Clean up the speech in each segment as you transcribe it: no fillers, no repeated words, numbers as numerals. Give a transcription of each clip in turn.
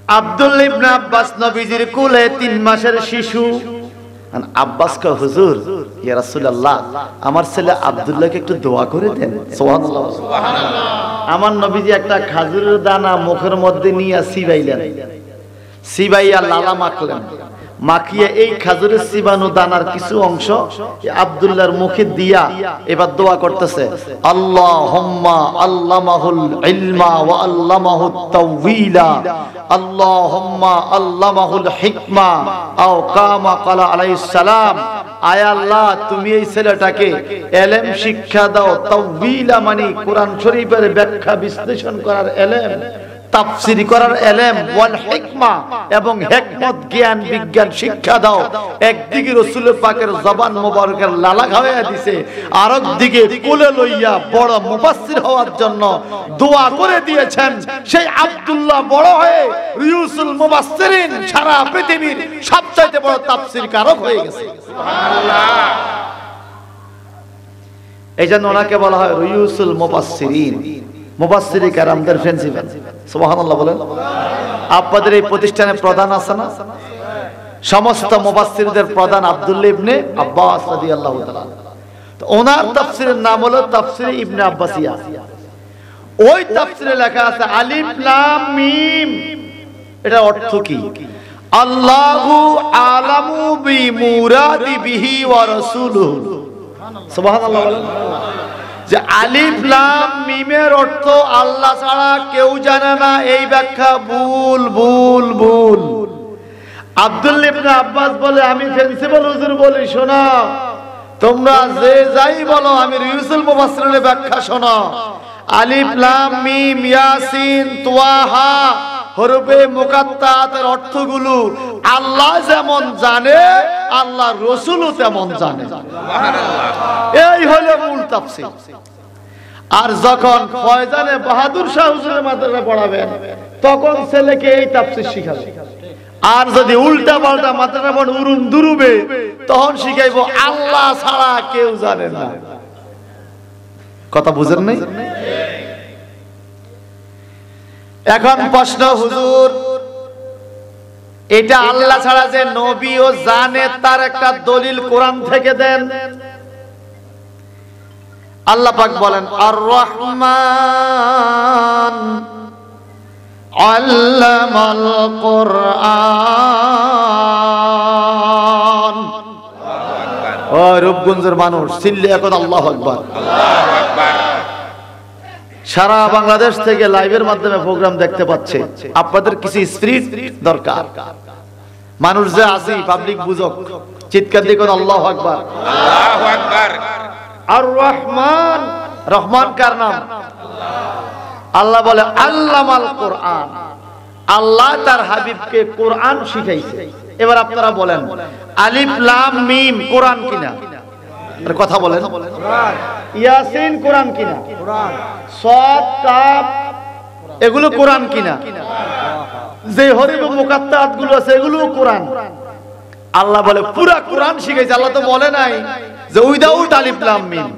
আব্দুল্লাহ ইবনে আব্বাস নবীজির কোলে 3 মাসের শিশু। আব্বাস কয়, হুজুর ইয়া রাসূলুল্লাহ, আমার ছেলে আব্দুল্লাহকে একটু দোয়া করে দেন। সুবহানাল্লাহ সুবহানাল্লাহ। আমার নবীজি একটা খেজুরের দানা মুখের মধ্যে নিয়ে সিবাইলেন, সিবাইয়া লালা মাখলেন, মাখিয়ে এই খেজুরের চিবানো দানার কিছু অংশ আব্দুল্লাহর মুখে দিয়া এবার দোয়া করতেছে, আল্লাহুম্মা আল্লামাহুল ইলমা ওয়া আল্লামাহুত তাওয়িলা, আল্লাহুম্মা আল্লামাহুল হিকমা আও কামা ক্বালা আলাইহিস সালাম। আয় আল্লাহ, তুমি এই ছেলেটাকে ইলম শিক্ষা দাও। তাওয়িলা মানে কোরআন শরীফের ব্যাখ্যা বিশ্লেষণ করার ইলম, তাফসীর করার ইলম, ওয়াল হিকমা এবং হিকমত জ্ঞান বিজ্ঞান শিক্ষা দাও। একদিকে রাসূল পাকের জবান মোবারকের লালা খাওয়াইয়া দিছে, আর একদিকে কোলে লইয়া বড় মুফাসসির হওয়ার জন্য দোয়া করে দিয়েছেন। সেই আব্দুল্লাহ বড় হয়ে রুয়ুসুল মুফাসসিরিন, সারা পৃথিবীর সবচেয়ে বড় তাফসীর কারক হয়ে গেছে। সুবহানাল্লাহ। এইজন্য ওনাকে বলা হয় রুয়ুসুল মুফাসসিরিন, মুফাসসিরে কেরামদের প্রিন্সিপাল। সুবহানাল্লাহ বলেন। আপনাদের এই প্রতিষ্ঠানের প্রধান আছে না? সমস্ত মুফাসসিরদের প্রধান আব্দুল্লাহ ইবনে আব্বাস রাদিয়াল্লাহু তাআলা। তো ওনার তাফসীরের নাম হলো তাফসীরে ইবনে আব্বাসিয়া। ওই তাফসীরে লেখা আছে আলিফ লাম মিম। এটা অর্থ কি? আল্লাহু আলামু বিমুরাদি বিহি ওয়া রাসূলুহু। সুবহানাল্লাহ বলেন। যে আলিফ লাম মিমের অর্থ আল্লাহ ছাড়া কেউ জানে না, এই ব্যাখ্যা ভুল ভুল ভুল। আব্দুল্লাহ ইবনে আব্বাস বলে, আমি প্রিন্সিপাল হুজুর বলি, শোনো তোমরা যে যাই বলো, আমি রুয়ুসুল মুফাসসিরিনের ব্যাখ্যা শোনো। আলিফ লাম মিম ইয়াসিন তাহা হরফে মুকাত্তাতের অর্থগুলো আল্লাহ যেমন জানে, আল্লাহ রাসূলও তেমন জানে। সুবহানাল্লাহ। এই হলো মূল তাফসীর। আর যখন ফয়জানে বাহাদুর শাহ হুজুরের মাদ্রাসা পড়াবেন, তখন ছেলেকে এই তাফসীর শিখাবেন। আর যদি উল্টা পাল্টা মাদ্রাসা পড়ে উরুন দুরুবে, তখন শিখাইবো আল্লাহ ছাড়া কেউ জানে না। কথা বুঝেন নাই? এখন প্রশ্ন, হুজুর এটা আল্লাহ ছাড়া যে নবীও জানে, তার একটা দলিল কোরআন থেকে দেন। আল্লাহ পাক বলেন, আর রহমান আল্লামাল কোরআন। ও রূপগঞ্জের মানুষ, চিল্লে এখন আল্লাহু আকবার। আল্লাহু আকবার। সারা বাংলাদেশ থেকে লাইভের মাধ্যমে প্রোগ্রাম দেখতে পাচ্ছে। আপনাদের কিছু স্পিরিট দরকার। মানুষ যে আছে পাবলিক বুঝক, চিৎকার দিয়ে কোন আল্লাহু আকবার। আল্লাহু আকবার। আর রহমান, রহমান কার নাম? আল্লাহ বলে আল্লামাল কোরআন, আল্লাহ তার হাবিবকে কোরআন শিখাইছে। এবার আপনারা বলেন, আলিফ লাম মিম কোরআন কিনা? কথা বলেন। ইয়াসিন কোরআন কিনা? সাদ কাফ এগুলো কোরআন কিনা? যে হরফ মুকাত্তাত গুলো আছে এগুলো কোরআন। আল্লাহ বলে পুরা কোরআন শিখাইছে। আল্লাহ তো বলে নাই যে উইদাউট আলিফ লাম মিম,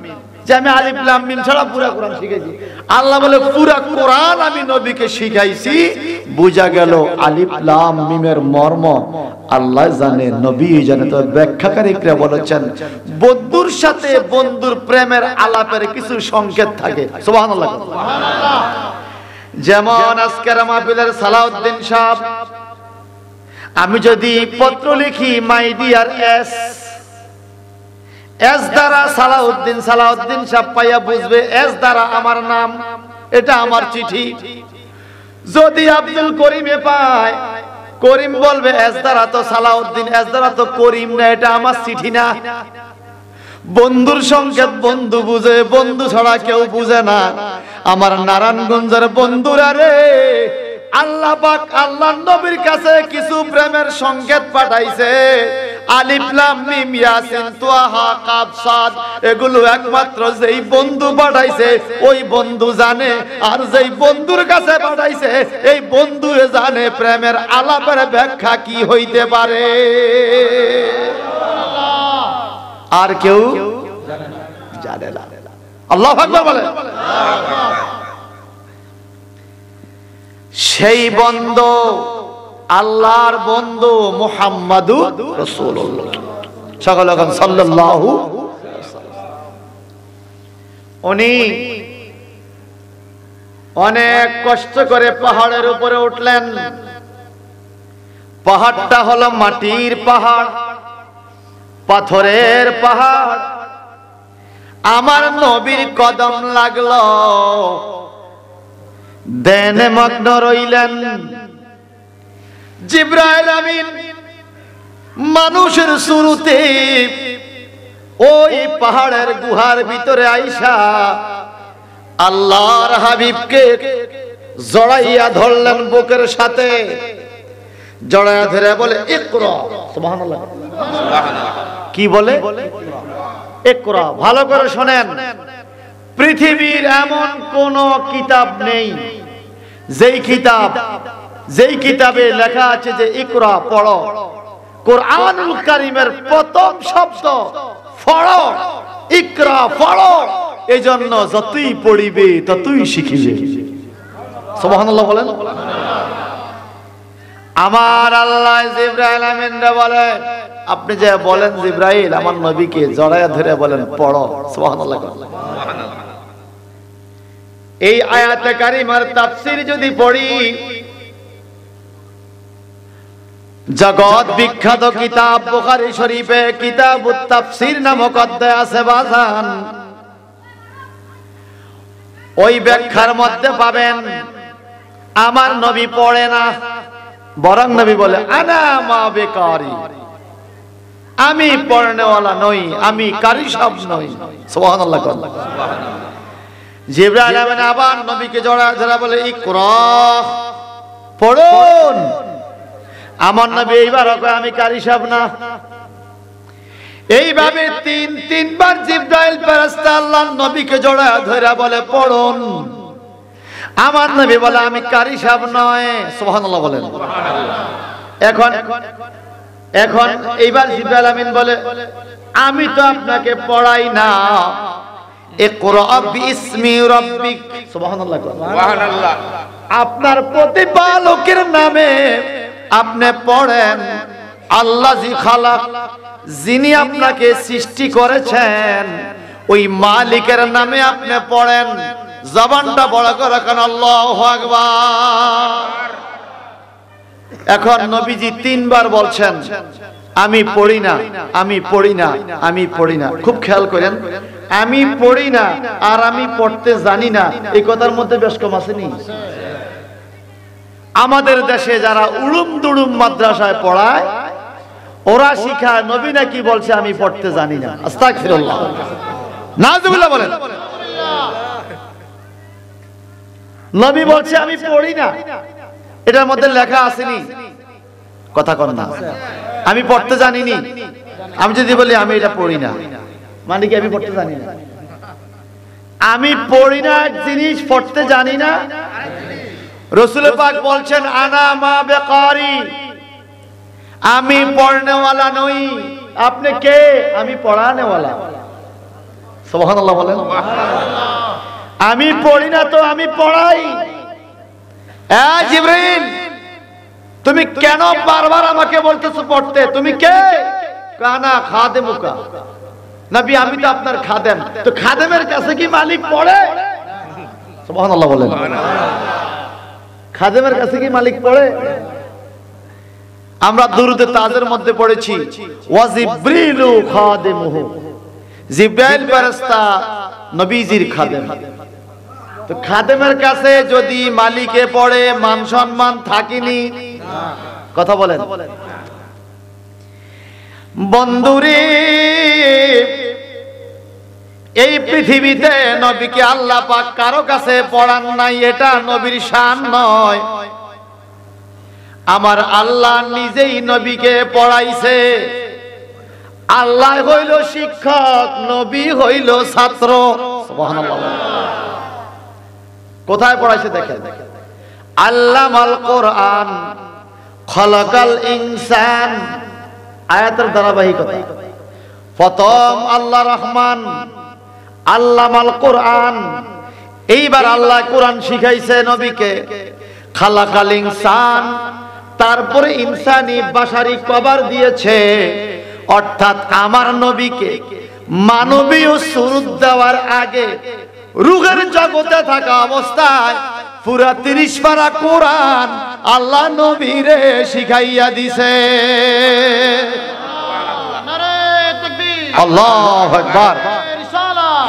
যে আমি আলিফ লাম মিম ছাড়া পুরা কোরআন শিখাইছি। আল্লাহ বলে পুরা কোরআন আমি নবীকে শিখাইছি। বুঝা গেল আলিফ লাম মিমের মর্ম আল্লাহ জানে, নবী জানে। তো ব্যাখ্যাকারীরা বলেছেন বন্ধুর সাথে বন্ধুর প্রেমের আলাপের কিছু সংকেত থাকে। সুবহানাল্লাহ। যেমন আজকের মাহফিলের সালাউদ্দিন সাহেব, আমি যদি পত্র লিখি মাই ডিয়ার এস, এস দ্বারা সালাউদ্দিন, সালাউদ্দিন সাহেব পাইয়া বুঝবে এস দ্বারা আমার নাম, এটা আমার চিঠি। যদি আব্দুল করিমে পায়, করিম বলবে এস দ্বারা তো সালাউদ্দিন, এস দ্বারা তো করিম না, এটা আমার চিঠি না। বন্ধুর সংকেত বন্ধু বুঝে, বন্ধু ছাড়া কেউ বুঝে না। আমার নারায়ণগঞ্জের বন্ধুরা রে, আল্লাহ পাক আল্লাহর নবীর কাছে কিছু প্রেমের সংকেত পাঠাইছে। আলিফ লাম মিম ইয়াসিন তাহা কাফ সাদ, এগুলো একমাত্র যেই বন্ধু পাঠাইছে ওই বন্ধু জানে। আর যেই বন্ধুর কাছে পাঠাইছে এই বন্ধু জানে প্রেমের আলাপের ব্যাখ্যা কি হইতে পারে, আর কেউ জানে না। আল্লাহু আকবার বলে। সেই বন্ধু আল্লাহর বন্ধু মুহাম্মাদুর রাসূলুল্লাহ। সকলে বলেন সাল্লাল্লাহু। উনি অনেক কষ্ট করে পাহাড়ের উপরে উঠলেন। পাহাড়টা হলো মাটির পাহাড়, পাথরের পাহাড়। আমার নবীর কদম লাগলো, ধ্যানে মগ্ন রইলেন। জিবরাইল আমিন মানুষের শুরুতে ওই পাহাড়ের গুহার ভিতরে আইসা আল্লাহর হাবিবকে জড়াইয়া ধরলেন বুকের সাথে। জড়াইয়া ধরে বলে ইকরা, সুবহানাল্লাহ। কি বলে? ইকরা। ভালো করে শোনেন, পৃথিবীর এমন কোন কিতাব নেই যেই কিতাবে লেখা আছে যে ইকরা পড়ো। কোরআনুল কারীমের প্রথম শব্দ পড়ো, ইকরা পড়ো। এজন্য যতই পড়িবে ততই শিখিবে। সুবহানাল্লাহ বলেন। আমার আল্লাহ জিবরাইল আমিনরে বলে, আপনি যে বলেন জিবরাইল আমার নবীকে জড়ায়া ধরে বলেন পড়ো। সুবহানাল্লাহ। এই আয়াতে কারিমার তাফসীর যদি পড়ি, জগৎ বিখ্যাত কিতাব বুখারী শরীফে কিতাবুত তাফসীর নামক অধ্যায় আছে বাজান। ওই ব্যাখ্যার মধ্যে পাবেন আমার নবী পড়ে না, বরং নবী বলে আনা মা বেকারি, আমি পড়নেওয়ালা নই, আমি কারি সব নই। সুবহানাল্লাহ। জিবরাইল আমিন আবার নবীকে জড়া বলে ইকরা, পড়ুন। আমার নবী এইবার আমি কারি সব না। এইভাবে তিনবার জিবরাইল ফেরেশতা আল্লাহর নবীকে জড়া ধরে বলে পড়ুন। আমার নবী বলে আমি কারি সব নয়। সুবহানাল্লাহ বলেন। এখন এইবার জিবরাইল আমিন বলে আমি তো আপনাকে পড়াই না, ইকরা বিইসমি রাব্বিক। সুবহানাল্লাহ। সুবহানাল্লাহ। আপনার প্রতিপালকের নামে আপনি পড়েন। আল্লাযী খালাক, যিনি আপনাকে সৃষ্টি করেছেন, ওই মালিকের নামে আপনি পড়েন। জবানটা বড় করে কেন আল্লাহু আকবার। এখন নবীজি তিনবার বলছেন আমি পড়ি না, আমি পড়ি না, আমি পড়ি না। খুব খেয়াল করেন, আমি পড়ি না আর আমি পড়তে জানি না, এই কথার মধ্যে বেশ কম আসেনি? আমাদের দেশে যারা উড়ুম দুড়ুম মাদ্রাসায় পড়ায়, ওরা শিখায় নবী নাকি বলছে আমি পড়তে জানি না। আস্তাগফিরুল্লাহ, নাউজুবিল্লাহ বলেন। নবী বলছে আমি পড়ি না, এটার মধ্যে লেখা আসেনি? কথা কন না। আমি পড়তে জানিনি, আমি যদি বলি আমি এটা পড়ি না, মানে কি আমি পড়তে জানি না? আমি পড়ি না জিনিস পড়তে জানি না। রাসূল পাক বলছেন আনা মা বেকারি, আমি পড়নেওয়ালা নই। আপনি কে? আমি পড়ানেওয়ালা। সুবহানাল্লাহ বলেন। আমি পড়ি না তো আমি পড়াই। জিবরাইল তুমি কেন বারবার আমাকে বলতেছো পড়তে? তুমি কে? কানা খাদেমুকা, নবী আমি তো আপনার খাদেম। তো খাদেমের কাছে কি মালিক পড়ে? সুবহানাল্লাহ বলেন। খাদেমের কাছে কি মালিক পড়ে? আমরা দুরুদে তাজের মধ্যে পড়েছি ওয়া জিবরিলু খাদেমুহু, জিবরাইল ফেরেশতা নবীজির খাদেম। তো খাদেমের কাছে যদি মালিকে পড়ে মান সম্মান থাকিনি? কথা বলেন। বন্ধুরে, এই পৃথিবীতে নবীকে আল্লাহ পাক কারো কাছে পড়ান নাই, এটা নবীর শান নয়। আমার আল্লাহ নিজেই নবীকে পড়াইছে। আল্লাহ হইল শিক্ষক, নবী হইল ছাত্র। সুবহানাল্লাহ। কোথায় পড়াইছে দেখেন, আল্লামাল কোরআন খলাকাল ইনসান, আয়াতের ধারাবাহিকতা। প্রথম আল্লাহ রহমান, আল্লামাল কোরআন। এইবার আল্লাহ কোরআন শিখাইছে নবীকে। খালাকাল ইনসান, তার তারপরে ইনসানি বাশারি কভার দিয়েছে, অর্থাৎ আমার নবীকে মানবীয় সুরত দেওয়ার আগে রূহের জগতে থাকা অবস্থায় পুরা 30 পারা কোরআন আল্লাহ নবীরে শিখাইয়া দিছে। আল্লাহু আকবার।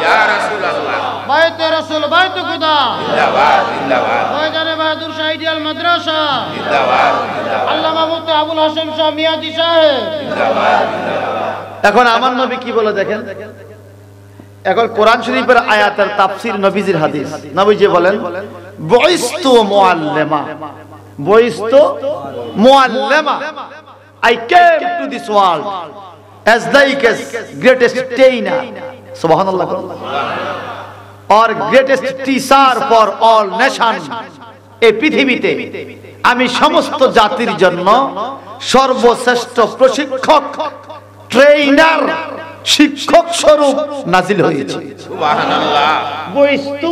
ইয়া রাসূলুল্লাহ বাইতে রাসূল বাইতে খুদা জিন্দাবাদ জিন্দাবাদ ময়দানে বাহাদুর শাহ আইডিয়াল মাদ্রাসা জিন্দাবাদ জিন্দাবাদ আল্লামা মুফতি আবুল হাশেম শাহ মিয়াজি সাহেব জিন্দাবাদ জিন্দাবাদ। এখন আমার নবী কি বলে দেখেন, এখন কোরআন শরীফের আয়াতের তাফসীর, নবীজির হাদিস। নবীজি বলেন বুইস্তু মুআল্লিমা, বুইস্তু মুআল্লিমা, I came to this world as the greatest trainer, subhanallah, or greatest teacher for all nations। এই পৃথিবীতে আমি সমস্ত জাতির জন্য সর্বশ্রেষ্ঠ প্রশিক্ষক, ট্রেইনার, শিক্ষক স্বরূপ নাজিল হয়েছি। সুবহানাল্লাহ। বস্তু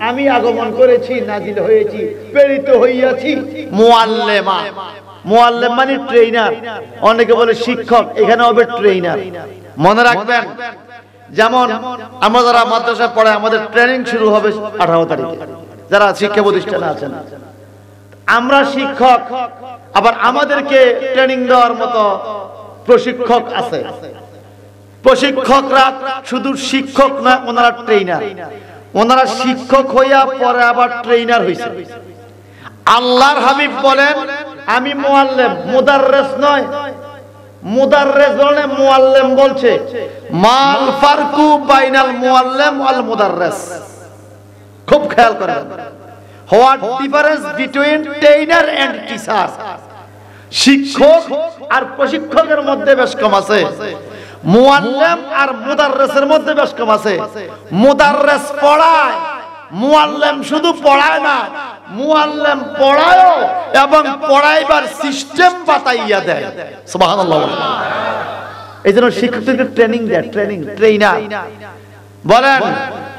আমি আগমন করেছি, নাজিল হয়েছি, প্রেরিত হইয়াছি। মুআল্লিমা, মুআল্লিম মানে ট্রেইনার। অনেকে বলে শিক্ষক, এখানে হবে ট্রেইনার। মনে রাখবেন, যেমন আমরা যারা মাদ্রাসায় পড়ে আমাদের ট্রেনিং শুরু হবে 18 তারিখে, যারা শিক্ষা প্রতিষ্ঠানে আছেন। আমরা শিক্ষক, আবার আমাদেরকে ট্রেনিং দেওয়ার মতো প্রশিক্ষক আছে। প্রশিক্ষকরা শুধু শিক্ষক না, ওনারা ট্রেইনার। ওনারা শিক্ষক হইয়া পরে আবার ট্রেইনার হইছে। আল্লাহর হাবিব বলেন আমি মুআল্লিম, মুদাররিস নয়। মুদাররিস বলে মুআল্লিম বলছে। মাল ফারকু বাইনাল মুআল্লিম ওয়াল মুদাররিস, খুব খেয়াল করবেন। What difference between trainer and teacher? শিক্ষক আর প্রশিক্ষকের মধ্যে বেশ কম আছে। মুআল্লিম আর মুদাররিসের মধ্যে বেশ কম আছে। মুদাররিস পড়ায়, মুআল্লিম শুধু পড়ায় না, মুআল্লিম পড়ায়ও এবং পড়াইবার সিস্টেম বাতাইয়া দেয়। সুবহানাল্লাহ। এইজন্য শিক্ষকদের ট্রেনিং দেয়, ট্রেইনার। বলেন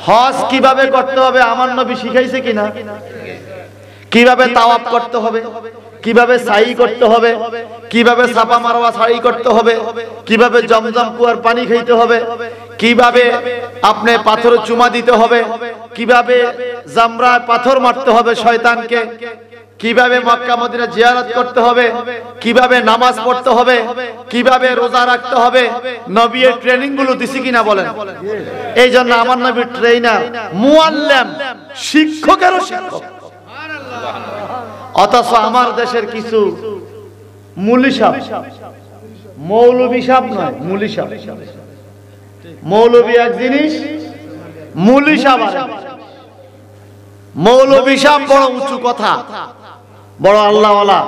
হজ কিভাবে করতে হবে আমার নবী শিখাইছে কিনা? কিভাবে তাওয়াফ করতে হবে, কিভাবে সাই করতে হবে, কিভাবে সাফা মারওয়া সাই করতে হবে, কিভাবে জমজম কুয়ার পানি খেতে হবে, কিভাবে আপনি পাথরে চুমা দিতে হবে, কিভাবে জামরায় পাথর মারতে হবে শয়তানকে, কিভাবে মক্কা মদিনা জিয়ারত করতে হবে, কিভাবে নামাজ পড়তে হবে, কিভাবে রোজা রাখতে হবে, নবী এর ট্রেনিং গুলো দিছি কিনা বলেন? এই জন্য আমার নবী ট্রেইনার, মুআল্লিম, শিক্ষকেরও শিক্ষক। অথচ আমার দেশের কিছু মুলি সাহেব, মৌলবী সাহেব নয়, মুলি সাহেব। মৌলবী এক জিনিস, মুলি সাহেব আর এক। মৌলবী সাহেব বড় উঁচু কথা, বড় আল্লাহওয়ালা,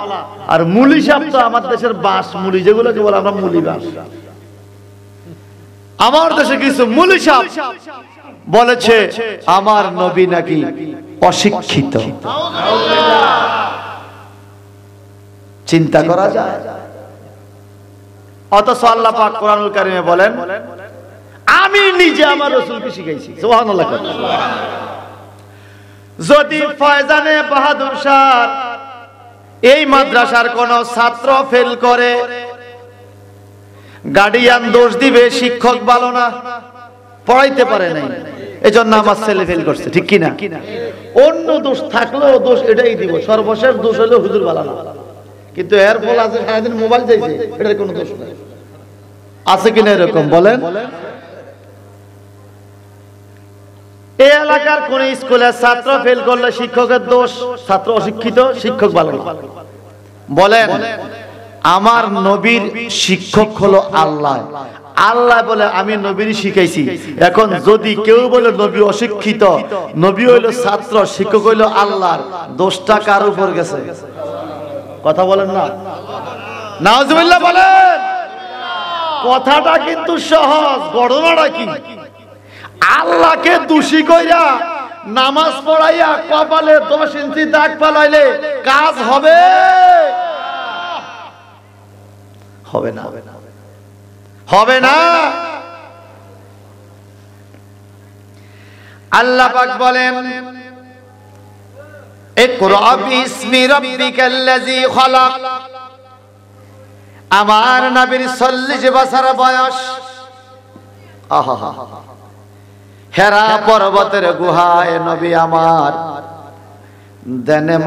আর মুলি সাহেব তো আমার দেশের বাঁশ মুলি, যেগুলোকে বলে আমরা মুলি বাঁশ। আমার দেশে কিছু মুলি সাহেব বলেছে আমার নবী নাকি অশিক্ষিত। চিন্তা করা যায়। অথচ আল্লাহ পাক কোরআনুল কারীমে বলেন আমি নিজে আমার রাসূলকে শিখাইছি। সুবহানাল্লাহ। যদি ফয়জানে বাহাদুর শাহ এই মাদ্রাসার কোন ছাত্র ফেল করে, গার্ডিয়ান দোষ দিবে শিক্ষক ভালো না, পড়াইতে পারে নাই, এজন্য আমার ছেলে ফেল করছে, ঠিক কিনা? অন্য দোষ থাকলেও দোষ এটাই দিব, সর্বশেষ দোষ হলো হুজুর ভালো না। কিন্তু এর ফল আছে সারাদিন মোবাইল চাইছে, এটার কোনো দোষ নাই। আছে কিনা এরকম বলেন? এই এলাকার কোন স্কুলে ছাত্র ফেল করলে শিক্ষকের দোষ, ছাত্র অশিক্ষিত, শিক্ষক ভালো না। বলেন আমার নবীর শিক্ষক হলো আল্লাহ। আল্লাহ বলে আমি নবীর শিখাইছি। এখন যদি কেউ বলে নবী অশিক্ষিত, নবী হইলো ছাত্র, শিক্ষক হইলো আল্লাহর, দোষটা কার উপর গেছে? কথা বলেন না, নাউজুবিল্লাহ বলেন। কথাটা কিন্তু সহজ, ঘটনাটা কি? আল্লাহকে দোষী কইরা নামাজ পড়াইয়া কপালে 10 ইঞ্চি দাগ ফেলাইলে কাজ হবে? হবে না, হবে না। আল্লাহ পাক বলেন ইকরা বিসমি রাব্বিকাল্লাযী খালাক আমার নবীর 40 বছর বয়স। আহা, হেরা পর্বতের গুহায় নবী আমার ধ্যানে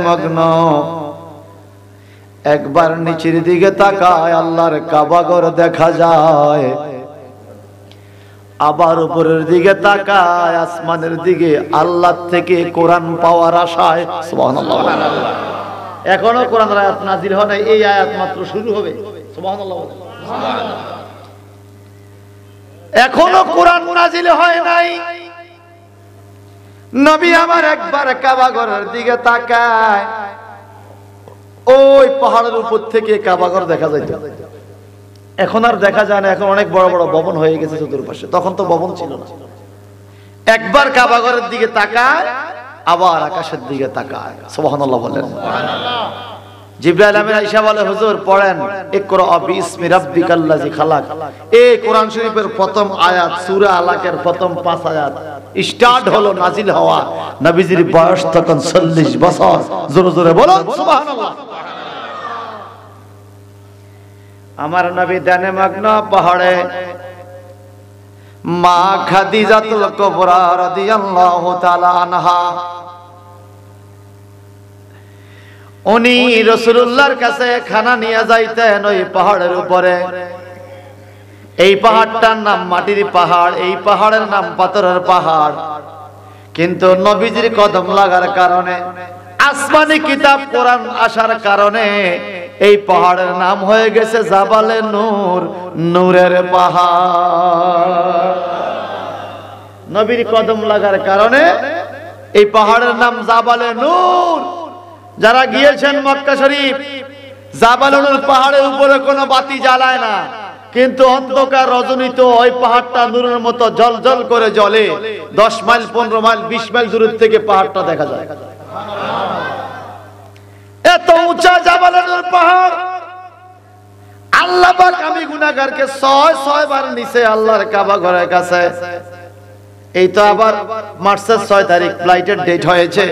মগ্ন। একবার নিচের দিকে তাকায়, আল্লাহর কাবা ঘর দেখা যায়। আবার উপরের দিকে তাকায়, আসমানের দিকে, আল্লাহ থেকে কোরআন পাওয়ার আশায়। সুবহানাল্লাহ। এখনো কোরআন আয়াত নাজিল হয় নাই, এই আয়াত মাত্র শুরু হবে। সুবহানাল্লাহ। এখনো কোরআন নাজিল হয় নাই। নবী আমার একবার কাবা ঘরের দিকে তাকায়, ওই পাহাড়ের উপর থেকে কাবা ঘর দেখা যায়। এখন আর দেখা যায় না, এখন অনেক বড় বড় ভবন হয়ে গেছে চতুর্পাশে, তখন তো ভবন ছিল না। একবার কাবা ঘরের দিকে তাকায়, আবার আকাশের দিকে তাকায়। সুবহানাল্লাহ বলেন। জিবরাইল আমিন আয়েশা বলে, হুজুর পড়েন ইকরা বিসমি রাব্বিকাল্লাযী খালাক। এই কোরআন শরীফের প্রথম আয়াত সূরা আলাকের প্রথম 5 আয়াত স্টার্ট হলো নাজিল হওয়া। নবীজির বয়স তখন 40 বছর। জোরে জোরে বলুন সুবহানাল্লাহ। আমার নবী ধ্যানে মগ্ন পাহাড়ে। মা খাদিজাতুল কুবরা রাদিয়াল্লাহু তাআলা আনহা, উনি রাসূলুল্লাহর কাছে খানা নিয়ে যাইতেন ওই পাহাড়ের উপরে। এই পাহাড়টার নাম মাটির পাহাড়, এই পাহাড়ের নাম পাথরের পাহাড়। কিন্তু নবীজির কদম লাগার কারণে, আসমানি কিতাব কোরআন আসার কারণে এই পাহাড়ের নাম হয়ে গেছে জাবালে নূর, নূরের পাহাড়। নবীর কদম লাগার কারণে এই পাহাড়ের নাম জাবালে নূর। যারা গিয়েছেন মক্কা শরীফ, জাবালে নূর পাহাড়ের উপরে কোনো বাতি জ্বালায় না, কিন্তু অন্ধকার রজনীতে ওই পাহাড়টা নূরের মতো জ্বলজ্বল করে জ্বলে। 10 মাইল 15 মাইল 20 মাইল দূর থেকে পাহাড়টা দেখা যায়। এত উঁচা জাবালে নূর পাহাড়। আল্লাহ পাক আমি গুনাহগারকে 6 বার নিচে আল্লাহর কাবা ঘরের কাছে। এই তো আবার মার্চের 6 তারিখ ফ্লাইটের ডেট হয়েছে।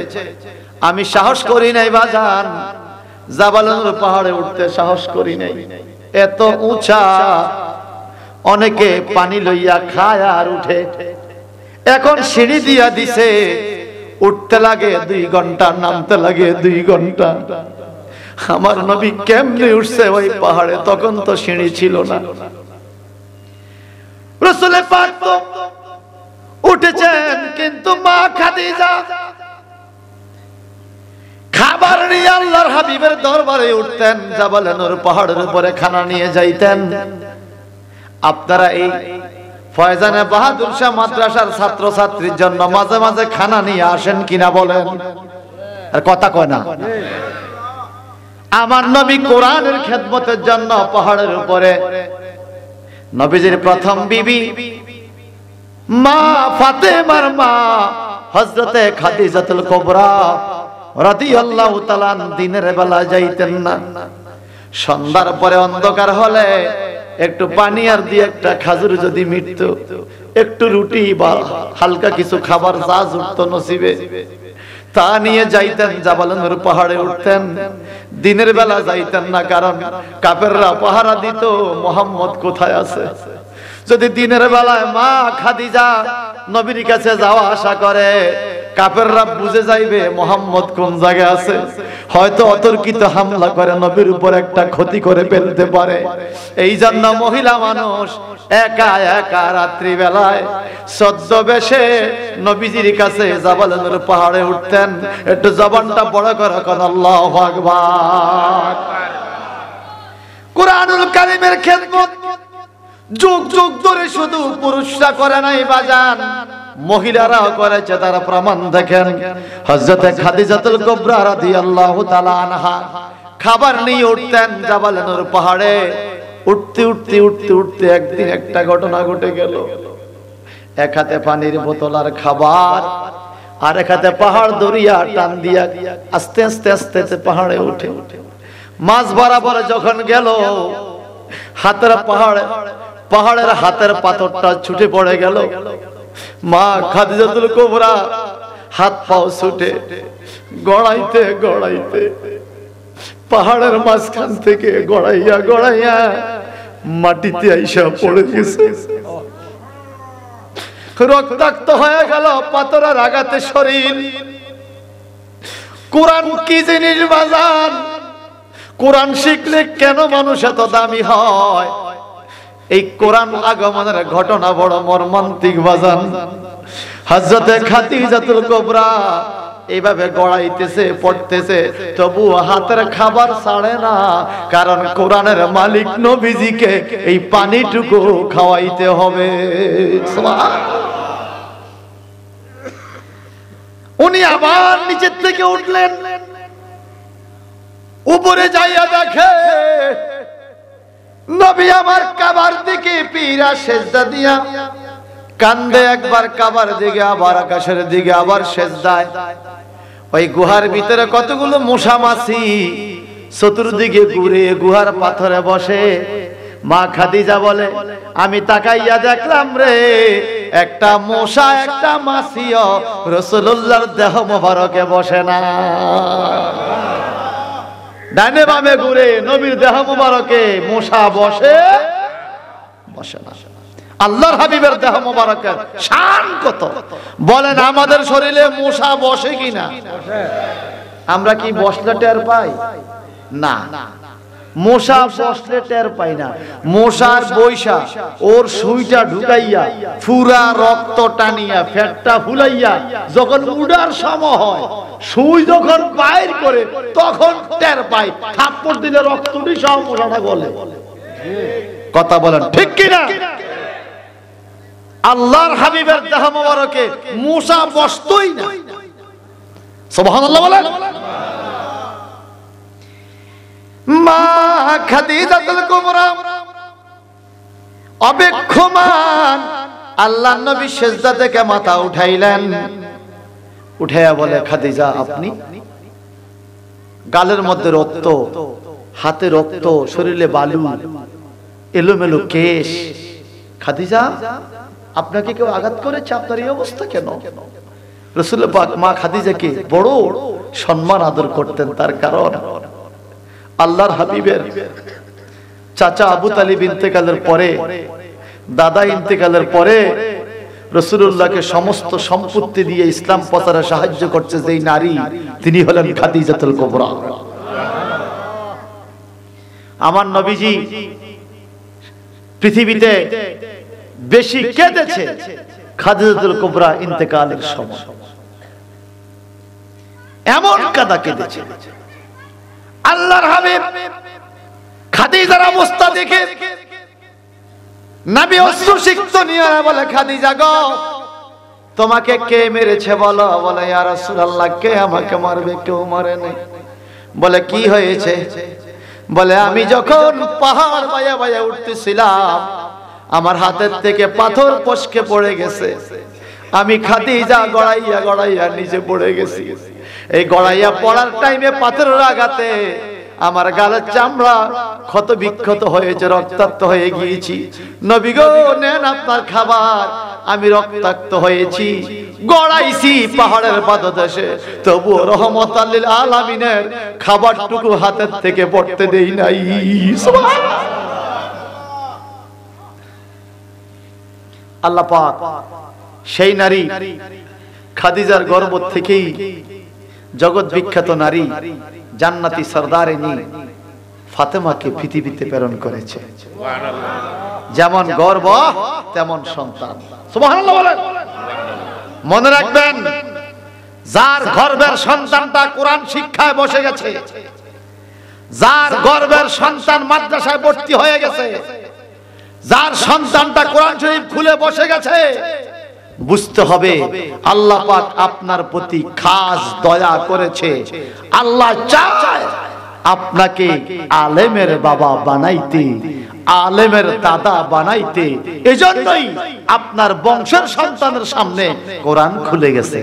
আমি সাহস করি নাই বাজান, জাবালে নূর পাহাড়ে উঠতে সাহস করি নাই। এত উঁচা, অনেকে পানি লইয়া খায় আর উঠে। এখন সিঁড়ি দিয়া দিছে, উঠতে লাগে 2 ঘন্টা, নামতে লাগে 2 ঘন্টা। আমার নবী কেমনে উঠছে ওই পাহাড়ে? তখন তো সিঁড়ি ছিল না। রাসূল পাক তো উঠেছেন, কিন্তু মা খাদিজা খাবার নিয়ে আল্লাহর হাবিবের দরবারে উঠতেন, জাবালে নূর পাহাড়ের উপরে খানা নিয়ে যাইতেন। আপনারা এই ফয়জানে বাহাদুর শাহ মাদ্রাসার ছাত্র ছাত্রীর জন্য মাঝে মাঝে খানা নিয়ে আসেন কিনা বলেন? আর কথা কয় না। আমার নবী কোরআনের খেদমতের জন্য পাহাড়ের উপরে, নবীজির প্রথম বিবি মা ফাতেমার মা হযরতে খাদিজাতুল কুবরা রাদিয়াল্লাহু তাআলা দিনের বেলা যাইতেন না। সন্ধ্যার পরে অন্ধকার হলে একটু পানি আর দিয়ে একটা খাজুর যদি মিটত, একটু রুটি বা হালকা কিছু খাবার যা জুটত নসিবে, তা নিয়ে যাইতেন, জাবালে নূর পাহাড়ে উঠতেন। দিনের বেলা যাইতেন না, কারণ কাফেররা পাহারা দিত মুহাম্মদ কোথায় আছে। যদি দিনের বেলায় মা খাদিজা নবীর কাছে যাওয়া আসা করে, কাফেররা বুঝে যাইবে মুহাম্মদ কোন জায়গায় আছে, হয়তো অতর্কিত হামলা করে নবীর উপর একটা ক্ষতি করে ফেলতে পারে। এই জন্য মহিলা মানুষ একা একা রাত্রি বেলায় ছদ্মবেশে নবীজির কাছে জাবালে নূর পাহাড়ে উঠতেন। একটু জবানটা বড় করে কোন আল্লাহু আকবার। কুরআনুল কারীমের খেদমত যুগ যুগ ধরে শুধু পুরুষরা করে নাই বাজান, মহিলারাও করেছে। তারা প্রমাণ দেখেন। হযরতে খাদিজাতুল কুবরা রাদিয়াল্লাহু তাআলা আনহা খাবার নিয়ে উঠতেন জাবালে নূর পাহাড়ে। উঠতে উঠতে উঠতে উঠতে একদিন একটা ঘটনা ঘটে গেল। এক হাতে পানির বোতল আর খাবার, আর এক হাতে পাহাড় দরিয়া টান দিয়া আস্তে আস্তে আস্তে পাহাড়ে উঠে। মাঝ বরাবর যখন গেল, হাতের পাহাড়ের হাতের পাথরটা ছুটে পড়ে গেল। মা খাদিজাতুল কুবরা হাত পাও ছুটে গড়াইতে গড়াইতে পাহাড়ের মাঝখান থেকে গড়াইয়া গড়াইয়া মাটিতে আইসা পড়ে গেছে, রক্তাক্ত হয়ে গেল, পাথরের আঘাতে শরীর। কোরআন কি জিনিস বাজান? কোরআন শিখলে কেন মানুষ এত দামি হয়? এই কোরআন আগমনের ঘটনা বড় মর্মান্তিক বাজান। হযরতে খাদিজাতুল কুবরা এইভাবে গড়াইতেছে, পড়তেছে, তবু হাতের খাবার ছাড়ে না, কারণ কোরআনের মালিক নবীজিকে এই পানিটুকু খাওয়াইতে হবে। উনি আবার নিচের থেকে উঠলেন, উপরে যাইয়া দেখে নবী আমার কাবার দিকে পীরা সেজদা দিয়া কান্দে, একবার কাবার দিকে, আবার আকাশের দিকে, আবার সেজদায়। ওই গুহার ভিতরে কতগুলো মশা মাছি চতুর্দিকে ঘুরে গুহার পাথরে বসে। মা খাদিজা বলে, আমি তাকাইয়া দেখলাম রে, একটা মশা একটা মাছিও রাসূলুল্লাহর দেহ মোবারকে বসে না। ডানে বামে ঘুরে নবীর দেহ মোবারকে মশা বসে না। আল্লাহর হাবিবের দেহ মোবারকের শান কত বলেন? আমাদের শরীরে মশা বসে কিনা? আমরা কি বসলে টের পাই না? মশা বসলে টের পাই না। মশার বৈশা ওর সুইটা ঢুকাইয়া পুরা রক্ত টানিয়া ফ্যাটটা ফুলাইয়া যখন উড়ার সময় হয়, সুই যখন বাইর করে তখন টের পাই। থাপ্পড় দিলে রক্তটি সব মশাটা গলে। কথা বলেন ঠিক কিনা? আল্লাহর হাবিবের দেহ মোবারকে মশা বসতই না। সুবহানাল্লাহ বলেন। মা খাদিজাতুল কুবরা অবেক্ষমান আল্লাহর নবী সেজদা থেকে মাথা উঠাইলেন, উঠাইয়া বলে, খাদিজা আপনি? গালের মধ্যে রক্ত, হাতে রক্ত, শরীরে বালু, এলোমেলো কেশ। খাদিজা আপনাকে কেউ আঘাত করেছে? আপনার এই অবস্থা কেন? রাসূলুল্লাহ পাক মা খাদিজাকে বড় সম্মান আদর করতেন, তার কারণ আল্লাহর হাবিবের চাচা আবু তালিব ইন্তেকালের পরে, দাদা ইন্তেকালের পরে রাসূলুল্লাহকে সমস্ত সম্পত্তি দিয়ে ইসলাম প্রচারে সাহায্য করছে যেই নারী, তিনি হলেন খাদিজাতুল কুবরা। আমার নবীজি পৃথিবীতে বেশি কেঁদেছে খাদিজাতুল কুবরা ইন্তেকালের সময়, এমন কাঁদা কেঁদেছে। আল্লাহর হাবিব খাদিজার অবস্থা দেখে নবী অশ্রুসিক্ত নিয়ে বলে, খাদিজা গো, তোমাকে কে মেরেছে বলো? বলে, ইয়া রাসূলুল্লাহ, কে আমাকে মারবে? কেউ মারে নাই। বলে, কি হয়েছে? বলে, আমি যখন পাহাড় বায়া বায়া উঠতেছিলাম, আমার হাতের থেকে পাথর পশকে পড়ে গেছে, আমি খাদিজা গড়াইয়া গড়াইয়া নিচে পড়ে গেছি। এই গড়াইয়া পড়ার টাইমে পাথরের আঘাতে আমার গালের চামড়া ক্ষত বিক্ষত হয়েছে, রক্তাক্ত হয়ে গিয়েছি। নবী গো, নেন আপনার খাবার। আমি রক্তাক্ত হয়েছি, গড়াইছি পাহাড়ের পাদদেশে, তবুও রহমতাল লিল আলামিনের খাবারটুকু হাতের থেকে পড়তে দেই নাই। আল্লাহ পাক সেই নারী খাদিজার গর্ভ থেকেই জগৎ বিখ্যাত নারী জান্নাতি সরদারিনী ফাতেমাকে পৃথিবীতে প্রেরণ করেছে। যেমন গর্ভ তেমন সন্তান। সুবহানাল্লাহ বলেন। মনে রাখবেন, যার গর্ভের সন্তানটা কোরআন শিক্ষায় বসে গেছে, যার গর্ভের সন্তান মাদ্রাসায় ভর্তি হয়ে গেছে, যার সন্তানটা কোরআন শরীফ খুলে বসে গেছে, বুঝতে হবে আল্লাহ পাক আপনার প্রতি খাস দয়া করেছে। আল্লাহ চায় আপনাকে আলেমের বাবা বানাইতে, আলেমের দাদা বানাইতে। এজন্যই আপনার বংশের সন্তানের সামনে কোরআন খুলে গেছে।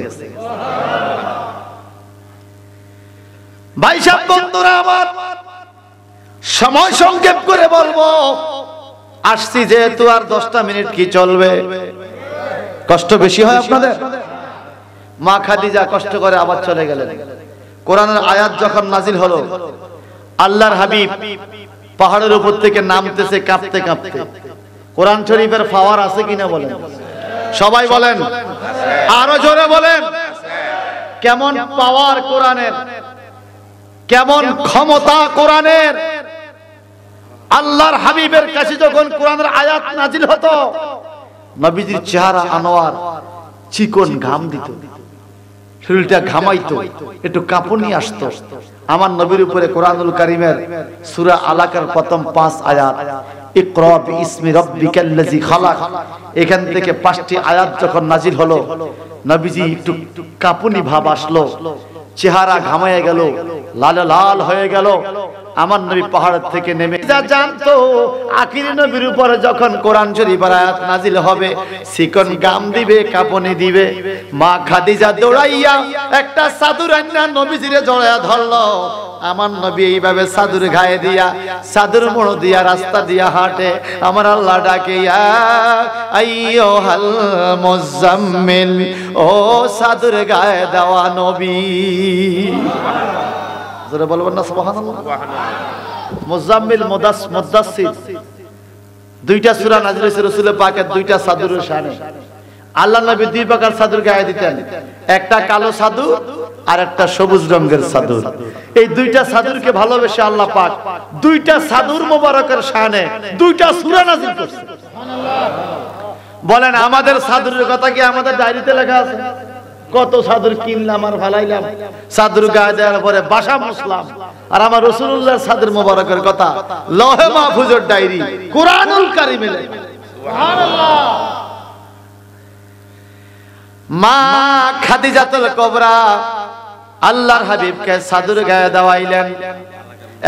ভাই সাহেব, বন্ধুরা আমার, সময় সংক্ষেপ করে বলবো, আসছি যেহেতু আর 10টা মিনিট কি চলবে? কষ্ট বেশি হয় আপনাদের? মা খাদিজা কষ্ট করে আবার চলে গেলেন। কোরআনের আয়াত যখন নাজিল হলো, আল্লাহর হাবিব পাহাড়ের উপর থেকে নামতেছে কাঁপতে কাঁপতে। কোরআন শরীফের পাওয়ার আছে কিনা বলেন, সবাই বলেন, আরো জোরে বলেন। কেমন পাওয়ার কোরআনের, কেমন ক্ষমতা কোরআনের। আল্লাহর হাবিবের কাছে যখন কোরআনের আয়াত নাজিল হতো, নবীজির চেহারা আনোয়ার, চিকন ঘাম দিত, শরীরটা ঘামাইতো, একটু কাঁপুনি আসতো। আমার নবীর উপরে কোরআনুল কারীমের সূরা আলাকার প্রথম 5 আয়াত, ইকরা বিইসমি রাব্বিকাল্লাযী খালাক, এখান থেকে 5টি আয়াত যখন নাজিল হলো, নবীজি একটু কাঁপুনি ভাব আসলো, চেহারা ঘামায় গেল, লাল লাল হয়ে গেল। আমার নবী পাহাড় থেকে নেমে যা জানতো আখিরি নবীর উপরে যখন কোরআন শরীফের আয়াত নাজিল হবে, চিকন গাম দিবে, কাঁপুনি দিবে। মা খাদিজা দৌড়াইয়া একটা চাদর আইনা নবীজিরে জড়ায়া ধরলো। আমার নবী এইভাবে চাদর গায়ে দিয়া, চাদর মোড় দিয়া রাস্তা দিয়া হাঁটে। আমার আল্লাহ ডাকে, ইয়া আইয়ুহাল মুজাম্মিল, ও চাদর গায়ে দেওয়া নবী। জোরে বলবেন না সুবহানাল্লাহ। মুজাম্মিল, মুদাসসির, দুইটা সূরা নাযিল হয়েছে রাসূল পাকের দুইটা চাদরের শানে। আল্লাহ নবী দুই প্রকার চাদর গায়ে দিতেন, একটা কালো চাদর আর একটা সবুজ রঙের চাদর। এই দুইটা চাদরকে ভালোবেসে আল্লাহ পাক দুইটা চাদর মোবারকের শানে দুইটা সূরা নাযিল করেছেন। বলেন, আমাদের চাদরের কথা কি আমাদের ডায়েরিতে লেখা আছে? কত চাদর কিনলাম আর ফালাইলাম, চাদর গায়ে দেওয়ার পরে বাসা মুসলাম। আর আমার রাসূলুল্লাহর চাদর মোবারকের কথা লৌহে মাহফুজের ডায়েরি কোরআনুল কারীমে লেখা। সুবহানাল্লাহ। মা খাদিজাতুল কুবরা আল্লাহর হাবিবকে চাদর গায়ে দেওয়াইলেন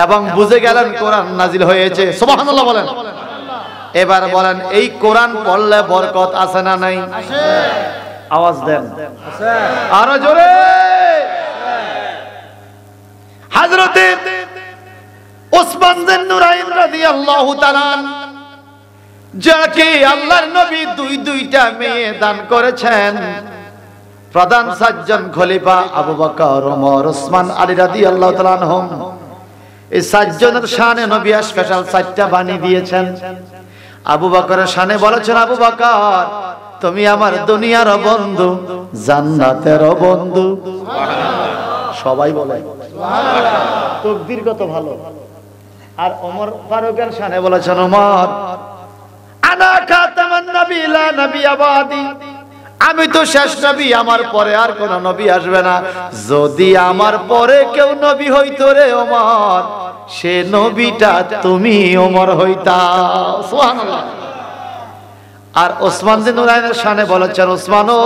এবং বুঝে গেলেন কোরআন নাজিল হয়েছে। সুবহানাল্লাহ বলেন। এবার বলেন, এই কোরআন পড়লে বরকত আছে না নাই? আছে। আওয়াজ দেন, আরো জোরে। হযরতে ওসমান বিন নুরাইন রাদিয়াল্লাহু তাআলা, যাকে আল্লাহর নবী দুইটা মেয়ে দান করেছেন, প্রধান 7 জন খলিফা আবু বকর, ওমর, ওসমান, আলী রাদিয়াল্লাহু তাআলা আনহুম, এই 7 জনের শানে নবী স্পেশাল 4টা বাণী দিয়েছেন। আবু বকরের শানে বলেছেন, আবু বকর তুমি আমার দুনিয়ার বন্ধু, জান্নাতের বন্ধু। সবাই বলে সুবহানাল্লাহ। তাকবীর কত ভালো। আর ওমর ফারুকের শানে বলেছেন, ওমর আনা খাতামান নবী লা নবিয়্যা বাদি, আমি তো শেষ নবী, আমার পরে আর কোন নবী আসবে না। যদি আমার পরে কেউ নবী হইতো রে ওমর, সে নবীটা তুমি ওমর হইতা। সুবহানাল্লাহ। আর ওসমান বিন নুরাইনের শানে বলেছেন, ওসমান ও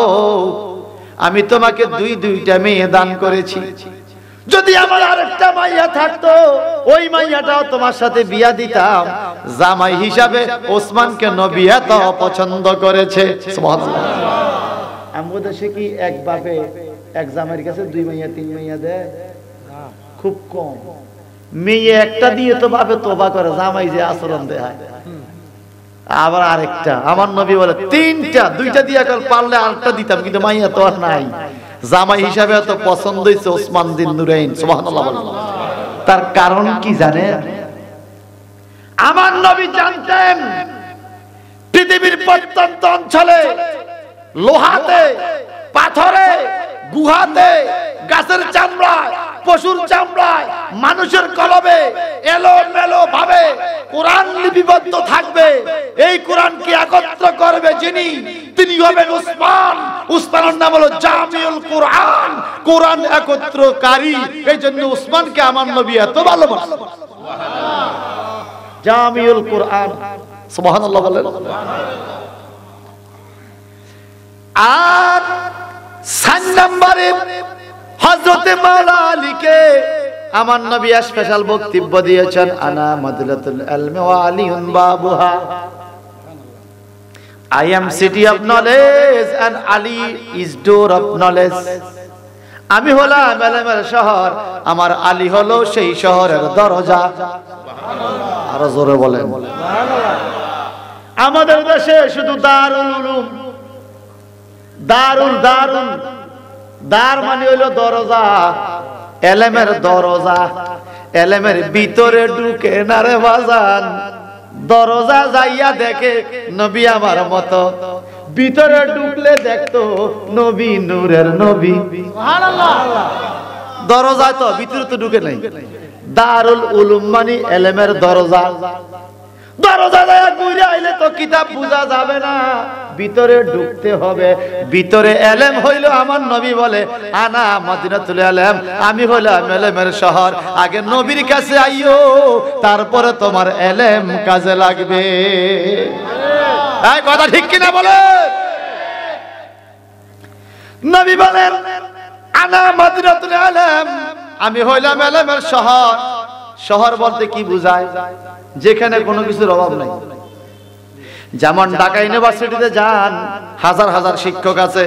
আমি তোমাকে দুইটা মেয়ে দান করেছি, যদি আমার আরেকটা মাইয়া থাকতো ওই মাইয়াটাও তোমার সাথে বিয়া দিতাম। জামাই হিসাবে ওসমানকে নবী এত পছন্দ করেছে। সুবহানাল্লাহ। আমাদের দেশে কি এক বাপে এক জামাইয়ের কাছে 2 মাইয়া 3 মাইয়া দেয়? খুব কম। মেয়ে একটা দিয়ে তো বাপে তোবা করে, জামাই যে আচরণ দেয়। আবার আরেকটা, আমার নবী বলে 3টা, 2টা দিয়া পারলে আরেকটা দিতাম, কিন্তু মাইয়া তো আর নাই। জামাই হিসাবে এত পছন্দ হয়েছে ওসমান বিন নুরাইন। সুবহানাল্লাহ। তার কারণ কি জানেন? আমার নবী জানতেন পৃথিবীর প্রত্যন্ত অঞ্চলে, লোহাতে, পাথরে, গুহাতে, গাছের চামড়ায়, পশুর চামড়ায়, মানুষের কলবে এলোমেলো ভাবে কোরআন লিপিবদ্ধ থাকবে। এই কোরআনকে একত্র করবে যিনি, তিনি হবেন উসমান। উসমানের নাম হলো জামিউল কোরআন, কোরআন একত্রকারী। এই জন্য উসমানকে আমার নবী এত ভালোবাসেন। সুবহানাল্লাহ। জামিউল কোরআন। সুবহানাল্লাহ বলেন। আর 4 নম্বরে হযরতে মাওলা আলীকে আমার নবী স্পেশাল বক্তব্য দিয়েছেন, আনা মাদলাতুল ইলমি ওয়া আলিউন বাবুহা। I am city of knowledge and Ali is door of knowledge. আমি হলাম ইলমের শহর, আমার আলী হলো সেই শহরের দরজা। সুবহানাল্লাহ। আরো জোরে বলেন সুবহানাল্লাহ। আমাদের দেশে শুধু দারুল উলুম, দারুল দার মানে হলো দরজা, ইলমের দরজা। এলেমের ভিতরে ঢুকে না রে বাজান, দরজা যাইয়া দেখে নবী আমার মতো, ভিতরে ঢুকলে দেখতো নবী নূরের নবী। দরজা তো ভিতরে তো ঢুকে নাই। দারুল উলুম মানে এলেমের দরজা। দরজা যায় ঘুরে আইলে তো কিতাব বোঝা যাবে না, ভিতরে ঢুকতে হবে। ভিতরে এলেম হইল আমার নবী বলে আনা মদিনাতুল ইলম, আমি হইলাম এলেমের শহর। আগে নবীর কাছে আইও, তারপরে তোমার এলেম কাজে লাগবে। এই কথা ঠিক কিনা বলে? নবী বলেন আনা মদিনাতুল ইলম, আমি হইলাম এলেমের শহর। শহর বলতে কি বোঝায়? যেখানে কোনো কিছুর অভাব নাই। যেমন ঢাকা ইউনিভার্সিটিতে যান, হাজার হাজার শিক্ষক আছে,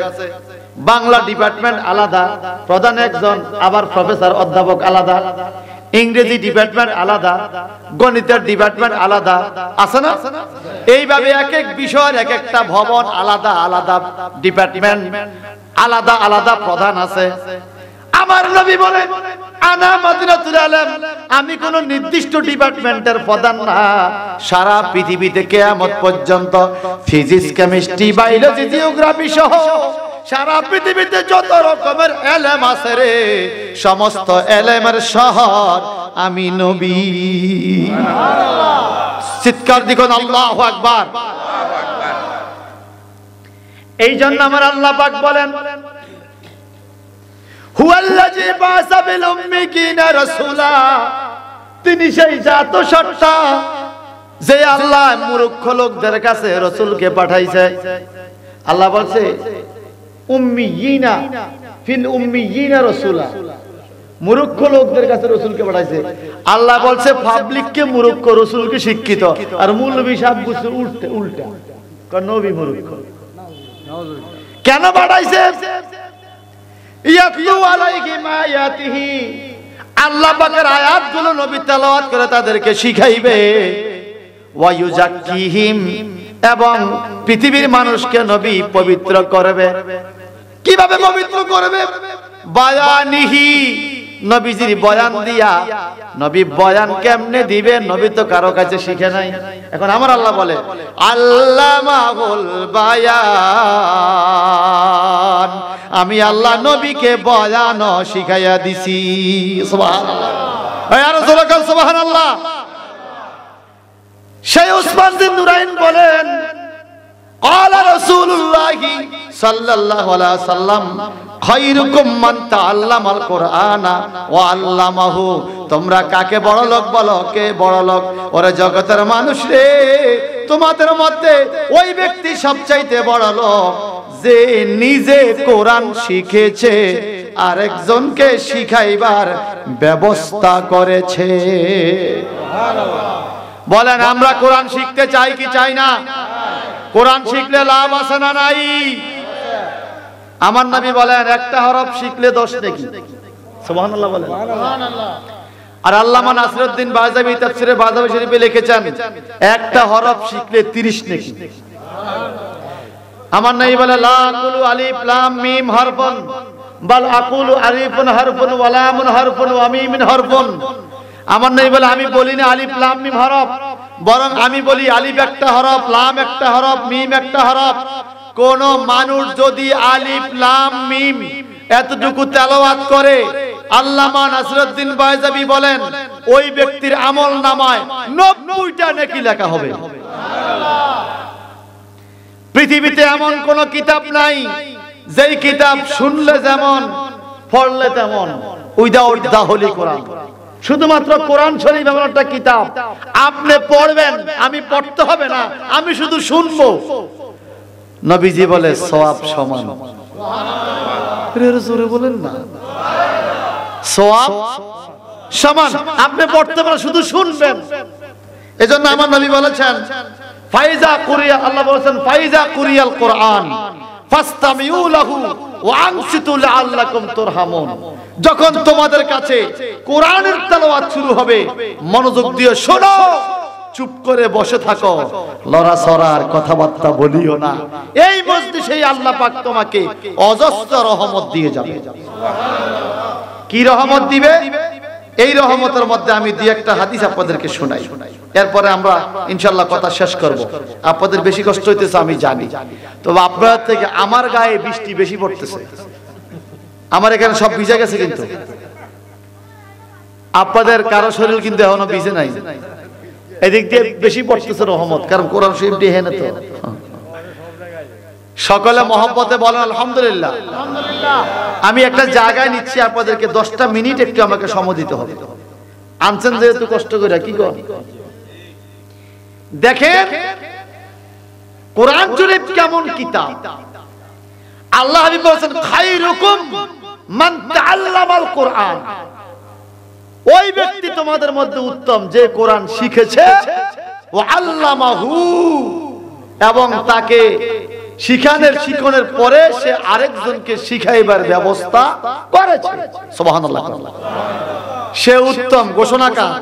বাংলা ডিপার্টমেন্ট আলাদা, প্রধান একজন, আবার প্রফেসর অধ্যাপক আলাদা, ইংরেজি ডিপার্টমেন্ট আলাদা, গণিতের ডিপার্টমেন্ট আলাদা, আছে না? এইভাবে এক এক বিষয়ের এক একটা ভবন আলাদা আলাদা ডিপার্টমেন্ট, আলাদা আলাদা প্রধান আছে। আমার নবী বলেন আনা মদিনাতুল ইলম, আমি কোন নির্দিষ্ট ডিপার্টমেন্টের প্রধান না। সারা পৃথিবীতে কিয়ামত পর্যন্ত ফিজিক্স, কেমিস্ট্রি, বায়োলজি, জিওগ্রাফি সহ সারা পৃথিবীতে যত রকমের এলেম আছে রে, সমস্ত এলেমের শহর আমি নবী। চিৎকার দিবেন আল্লাহু আকবার। এই জন্য আমার আল্লাহ পাক বলেন হুয়াল্লাযী বাসা বিল উম্মিয়িনা রাসূলা, তিনি সেই জাত সত্তা যে আল্লাহ মূর্খ লোকদের কাছে রাসূলকে পাঠাইছে। আল্লাহ বলছে উম্মিয়িনা ফিল উম্মিয়িনা রাসূলা, মূর্খ লোকদের কাছে রাসূলকে পাঠাইছে। আল্লাহ বলছে পাবলিককে মূর্খ, রাসূলকে শিক্ষিত। আর মৌলভী সাহেব বুঝছে উল্টা, কারণ নবী মূর্খ। কেন পাঠাইছে? ইয়াতলু আলাইহিম আয়াতিহি, আল্লাহ পাকের আয়াতগুলো নবী তেলাওয়াত করে তাদেরকে শিখাইবে। ওয়া ইউজাক্কিহিম, এবং পৃথিবীর মানুষকে নবী পবিত্র করবে। কিভাবে পবিত্র করবে? বায়ানিহি, নবীজির বয়ান দিয়া। নবী বয়ান কেমনে দিবে? নবী তো কারো কাছে শিখে নাই। এখন আমার আল্লাহ বলে আল্লামাহুল বায়ান, আমি আল্লাহ নবীকে বয়ান শিখাইয়া দিছি। সুবহানাল্লাহ, আর জোরে বল সুবহানাল্লাহ। সেই উসমান বিন নুরাইন বলেন قال رسول الله صلى الله عليه وسلم খায়রুকুম মান তাআল্লামাল কুরআনা ওয়া আল্লামাহু, তোমরা কাকে বড় লোক বলো? কে বড় লোক? ওরে জগতের মানুষ রে, তোমাদের মধ্যে ওই ব্যক্তি সবচাইতে বড় লোক যে নিজে কোরআন শিখেছে, আরেকজনকে শিখাইবার ব্যবস্থা করেছে। বলেন আমরা কোরআন শিখতে চাই কি চাই না? কোরআন শিখলে লাভ আছে না নাই? আমার নবী বলেন একটা হরফ শিখলে 10 নেকি। সুবহানাল্লাহ বলেন। আর আল্লামা নাসিরউদ্দিন বায়জাবি তাফসিরে বায়জাবি শরীফে লিখেছেন একটা হরফ শিখলে 30 নেকি। আমার নবী বলে লা আকুলু আলিফ লাম মিম হরফুন বাল আকুলু আলিফুন হরফুন ওয়া লামুন হরফুন ওয়া মিমুন হরফুন। আমার নবী বলে আমি বলি না আলিফ লাম মিম হরফ, বরং আমি বলি আলিফ একটা হরফ, লাম একটা হরফ, মিম একটা হরফ। কোন মানুষ যদি আলিফ লাম মিম এতটুকু তেলাওয়াত করে, আল্লামা নাসিরউদ্দিন বায়জাবি বলেন ওই ব্যক্তির আমল নামায় 90টা নেকি লেখা হবে। পৃথিবীতে এমন কোন কিতাব নাই যেই কিতাব শুনলে যেমন পড়লে তেমন, উইদাউট দা হোলি কোরআন। শুধুমাত্র কোরআন শরীফ এমন একটা কিতাব আপনি পড়বেন, আমি পড়তে হবে না, আমি শুধু শুনবো। নবীজি বলে সওয়াব সমান। জোরে বলেন না, সওয়াব সমান। আপনি পড়তে পারেন, শুধু শুনবেন। এজন্য আমার নবী বলেছেন ফাইজা কুরিয়া, আল্লাহ বলেছেন ফাইজা কুরিয়াল কোরআন ফাসতামিউ লাহু ওয়া আনসিতু লাআল্লাকুম তুরহামুন। যখন তোমাদের কাছে কোরআনের তেলাওয়াত শুরু হবে, মনোযোগ দিয়ে শোনো, চুপ করে বসে থাকো, লড়াছড়ার কথাবার্তা বলিও না। এই মজলিসে আল্লাহ পাক তোমাকে অজস্র রহমত দিয়ে যাবে। কি রহমত দিবে? এই রহমতের মধ্যে আমি দুই একটা হাদিস আপনাদেরকে শোনাই, এরপরে আমরা ইনশাআল্লাহ কথা শেষ করব। আপনাদের বেশি কষ্ট হইতেছে আমি জানি, তবে আপনাদের থেকে আমার গায়ে বৃষ্টি বেশি পড়তেছে। আমার এখানে সব ভিজে গেছে, কিন্তু আপনাদের কারো শরীর কিন্তু এখনো ভিজে নাই। এদিক দিয়ে বেশি পড়তেছে রহমত, কারণ কোরআন শরীফ দিয়ে হেনে তো। সকলে মহব্বতে বলেন আলহামদুলিল্লাহ। আমি একটা জায়গায় নিচ্ছি, আপনাদেরকে 10টা মিনিট একটু আমাকে সময় দিতে হবে। আনছেন যেহেতু কষ্ট করে, কি কর দেখেন কোরআন শরীফ কেমন কিতাব। আল্লাহ হাবিব বলেছেন খায়রুকুম মান তাআল্লামাল কোরআন। ওই ব্যক্তি তোমাদের মধ্যে উত্তম যে কোরআন শিখেছে ওয়া আল্লামাহু, এবং তাকে শিখানোর পরে সে আরেকজনকে শিখাইবার ব্যবস্থা করেছে। সুবহানাল্লাহ। সে উত্তম ঘোষণা কার?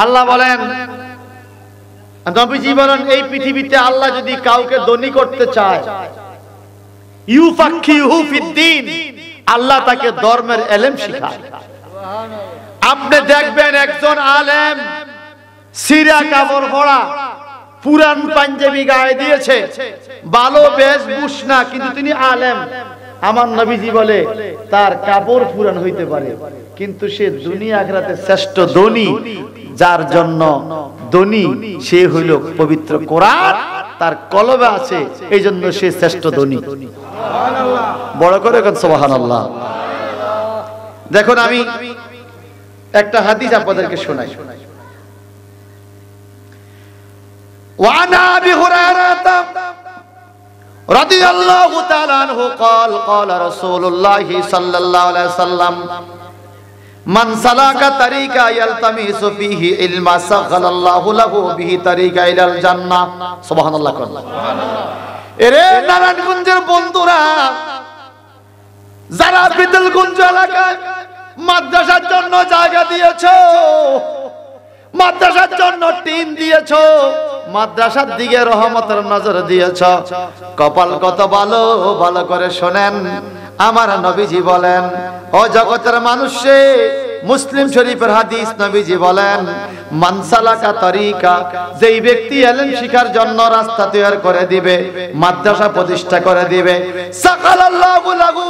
আল্লাহ বলেন, নবীজি বলেন এই পৃথিবীতে আল্লাহ যদি কাউকে ধনী করতে চায়, ইউফাক্কিহু ফিদ্দীন, আল্লাহ তাকে ধর্মের ইলম শিখায়। আপনি দেখবেন একজন আলেম সিরা কাপড় পরা, পুরান পাঞ্জাবি গায়ে দিয়েছে, ভালো বেশভূষা, কিন্তু তিনি আলেম। আমার নবীজি বলে তার কাপড় পুরান হইতে পারে, কিন্তু সে দুনিয়া আখিরাতে শ্রেষ্ঠ ধনী। যার জন্য ধনী সে হইল পবিত্র কোরআন তার কলবে আছে, এই জন্য সে শ্রেষ্ঠ ধনী। বড় করে কোন সুবহানাল্লাহ। দেখুন আমি একটা হাদিস আপনাদেরকে শোনাই। وعن أبي هريرة رضي الله تعالى عنه قال قال رسول الله صلى الله عليه وسلم من سلك طريقا يلتمس فيه علما سهل الله له به طريقا إلى الجنة سبحان الله। এরে নারায়ণগঞ্জের বন্ধুরা, যারা বিদলগঞ্জ এলাকায় মাদ্রাসার জন্য জায়গা দিয়েছো, মাদ্রাসার জন্য টিন দিয়েছো, মাদ্রাসার দিকে রহমতের নজর দিয়েছো, কপাল কত ভালো, ভালো করে শোনেন। আমার নবীজি বলেন, ও জগতের মানুষে, মুসলিম শরীফের হাদিস, নবীজি বলেন মান সালাকা তরিকা, যেই ব্যক্তি ইলম শিখার জন্য রাস্তা তৈরি করে দিবে, মাদ্রাসা প্রতিষ্ঠা করে দিবে, সাকালাল্লাহু লাহু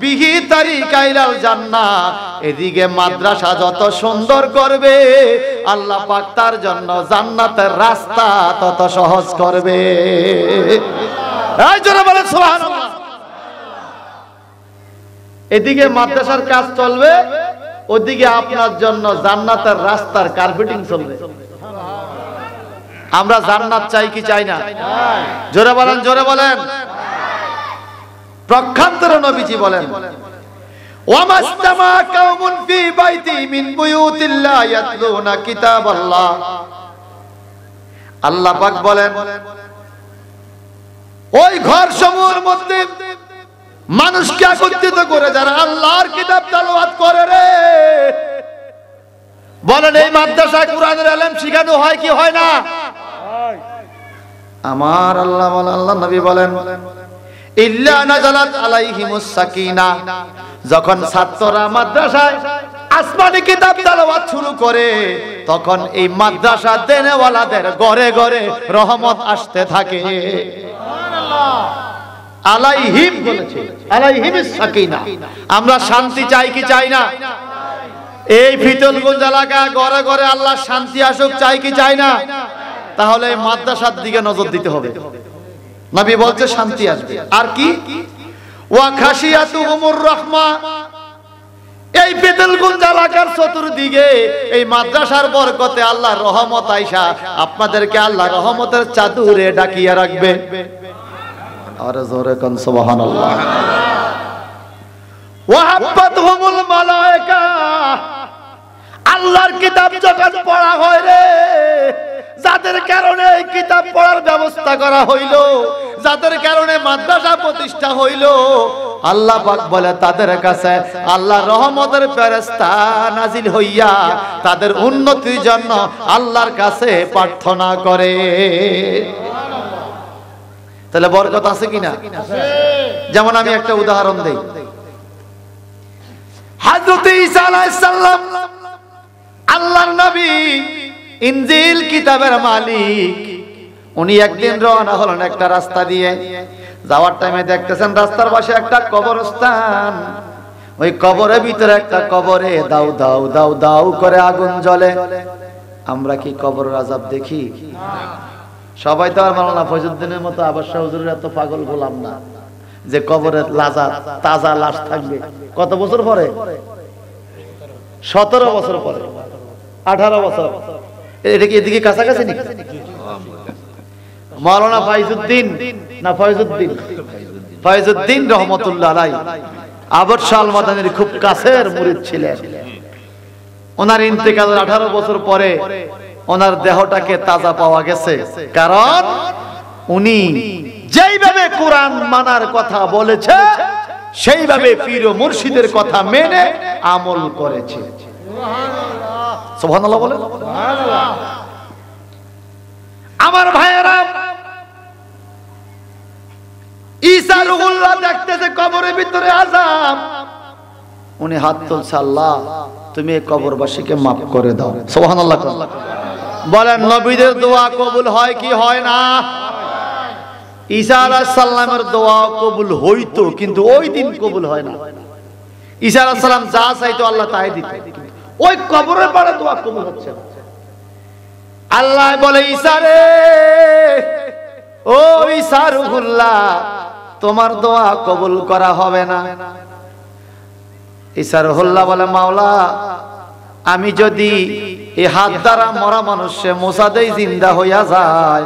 বিহি তারিকা ইলাল জান্নাহ, এদিকে মাদ্রাসা যত সুন্দর করবে আল্লাহ পাক তার জন্য জান্নাতের রাস্তা তত সহজ করবে। এই জোরে বলেন সুবহানাল্লাহ। এদিকে মাদ্রাসার কাজ চলবে, ওদিকে আপনার জন্য জান্নাতের রাস্তার কার্পেটিং চলবে। আমরা জান্নাত চাই কি চাই না? জোরে বলেন, জোরে বলেন। প্রক্ষান্তরে নবীজি বলেন ওয়ামাস্তামা কাউমুন ফি বাইতি মিন বুয়ুতিল্লাহ ইয়াতলুনা কিতাবাল্লাহ। আল্লাহ পাক বলেন ওই ঘর সমূহের মধ্যে মানুষকে একত্রিত করে যারা আল্লাহর কিতাব তেলাওয়াত করে রে। বলেন এই মাদ্রাসায় কোরআনের ইলম শেখানো হয় কি হয় না? আমার আল্লাহ বলেন, আল্লাহ নবী বলেন ইল্লা নাযালাত আলাইহিমুস সাকিনাহ, যখন ছাত্ররা মাদ্রাসায় আসমানি কিতাব তেলাওয়াত শুরু করে তখন এই মাদ্রাসা দেনেওয়ালাদের ঘরে ঘরে রহমত আসতে থাকে। সুবহানাল্লাহ। আলাইহিম বলেছে, আলাইহিমিস সাকিনাহ। আমরা শান্তি চাই কি চাই না? এই ফিতলগঞ্জ এলাকায় ঘরে ঘরে আল্লাহ শান্তি আসুক, চাই কি চাই না? তাহলে এই মাদ্রাসার দিকে নজর দিতে হবে। নবী বলছে শান্তি আসবে। আর কি? ওয়া খাশিয়াতুহুমুর রাহমা, এই বেদলগঞ্জ এলাকার চতুর্দিকে এই মাদ্রাসার বরকতে আল্লাহর রহমত আইসা আপনাদেরকে আল্লাহ রহমতের চাদরে ঢাকিয়ে রাখবে। আর জোরে কোন সুবহানাল্লাহ। ওয়া হাব্বাতুহুমুল মালায়েকা, আল্লাহর কিতাব যখন পড়া হয় রে, যাদের কারণে এই কিতাব পড়ার ব্যবস্থা করা হইল, যাদের কারণে মাদ্রাসা প্রতিষ্ঠা হইল, আল্লাহ পাক বলে তাদের কাছে আল্লাহর রহমতের ফেরেশতা নাজিল হইয়া তাদের উন্নতির জন্য আল্লাহর কাছে প্রার্থনা করে। তাহলে বরকত আছে কিনা? যেমন আমি একটা উদাহরণ দেই। হযরত ঈসা আলাইহিস সালাম আল্লাহর নবী, ইনজিল কিতাবের মালিক, উনি একদিন রওনা হলেন একটা রাস্তা দিয়ে। যাওয়ার টাইমে দেখতেছেন রাস্তার পাশে একটা কবরস্থান। ওই কবরের ভিতরে একটা কবরে দাউ দাউ দাউ দাউ করে আগুন জ্বলে। আমরা কি কবরের আযাব দেখি? সবাই তো আর মাওলানা ফয়জুদ্দিনের মতো আবাসা হুজুরের এত পাগল গোলাম না যে কবরের তাজা লাশ থাকবে কত বছর পরে? 17 বছর পরে, 18 বছর। এটা কি এদিকে কাছাকাছি নাকি? মাওলানা ফয়জুদ্দিন না ফয়জুদ্দিন রহমতুল্লাহ আলাইহি আবদ শাহ আল মাদানির খুব কাছের মুরিদ ছিলেন। ওনার ইন্তেকালের 18 বছর পরে ওনার দেহটাকে তাজা পাওয়া গেছে, কারণ উনি যেইভাবে কোরআন মানার কথা বলেছে সেইভাবে পীর ও মুর্শিদের কথা মেনে আমল করেছে। সুবহানাল্লাহ বলেন। আমার ভাইয়েরা, ঈসা রুহুল্লাহ দেখতেছে কবরের ভিতরে আযাব। উনি হাত তুলছে, আল্লাহ তুমি এই কবরবাসীকে মাফ করে দাও। সুবহানাল্লাহ বলেন। নবীদের দোয়া কবুল হয় কি হয় না? ঈসা আলাইহিস সালামের দোয়া কবুল হইতো, কিন্তু ওই দিন কবুল হয় না। ঈসা আলাইহিস সালাম যা চাইতো আল্লাহ তাই দিত, ওই কবরের পারে দোয়া কবুল হচ্ছে না। আল্লাহ বলে, ঈসা রে, ও ঈসা রুহুল্লাহ, তোমার দোয়া কবুল করা হবে না। ঈসা রুহুল্লাহ বলে, মাওলা আমি যদি এই হাত দ্বারা মরা মানুষে মোসা দেই জিন্দা হইয়া যায়,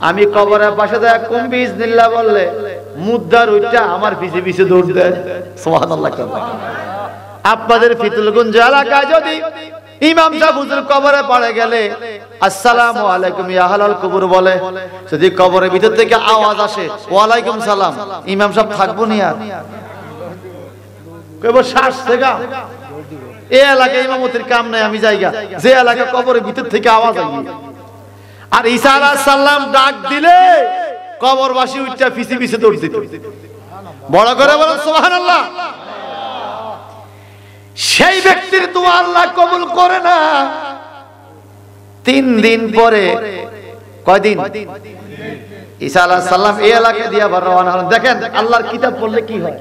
আমি কবরের পাশে যায় কুম বিইজনিল্লাহ বললে মুদ্দার উইটা আমার পিছে পিছে দৌড় দেয়। সুবহানাল্লাহ। আপনাদের ফিতুলগঞ্জ এলাকায় যদি ইমাম সাহেব হুজুর কবরে পড়ে গেলে আসসালামু আলাইকুম ইয়া আহলাল কবর বলে, যদি কবরের ভিতর থেকে আওয়াজ আসে ওয়া আলাইকুম সালাম, ইমাম সাহেব থাকবো না আর কইবো শ্বাস থেকে এই এলাকায় ইমামতির কাম নাই, আমি যাইগা। যে এলাকা কবরের ভিতর থেকে আওয়াজ আসে আর ঈসা আলাইহিস সালাম ডাক দিলে কবরবাসী উঠা পিছে পিছে দৌড় দিত। বড় করে বলেন সুবহানাল্লাহ। সেই ব্যক্তির দোয়া আল্লাহ কবুল করে না। 3 দিন পরে, কয়দিন? ঈসা আলাইহিস সালাম এই এলাকা দিয়ে আবার রওনা হলেন। দেখেন আল্লাহর কিতাব পড়লে কি হয়।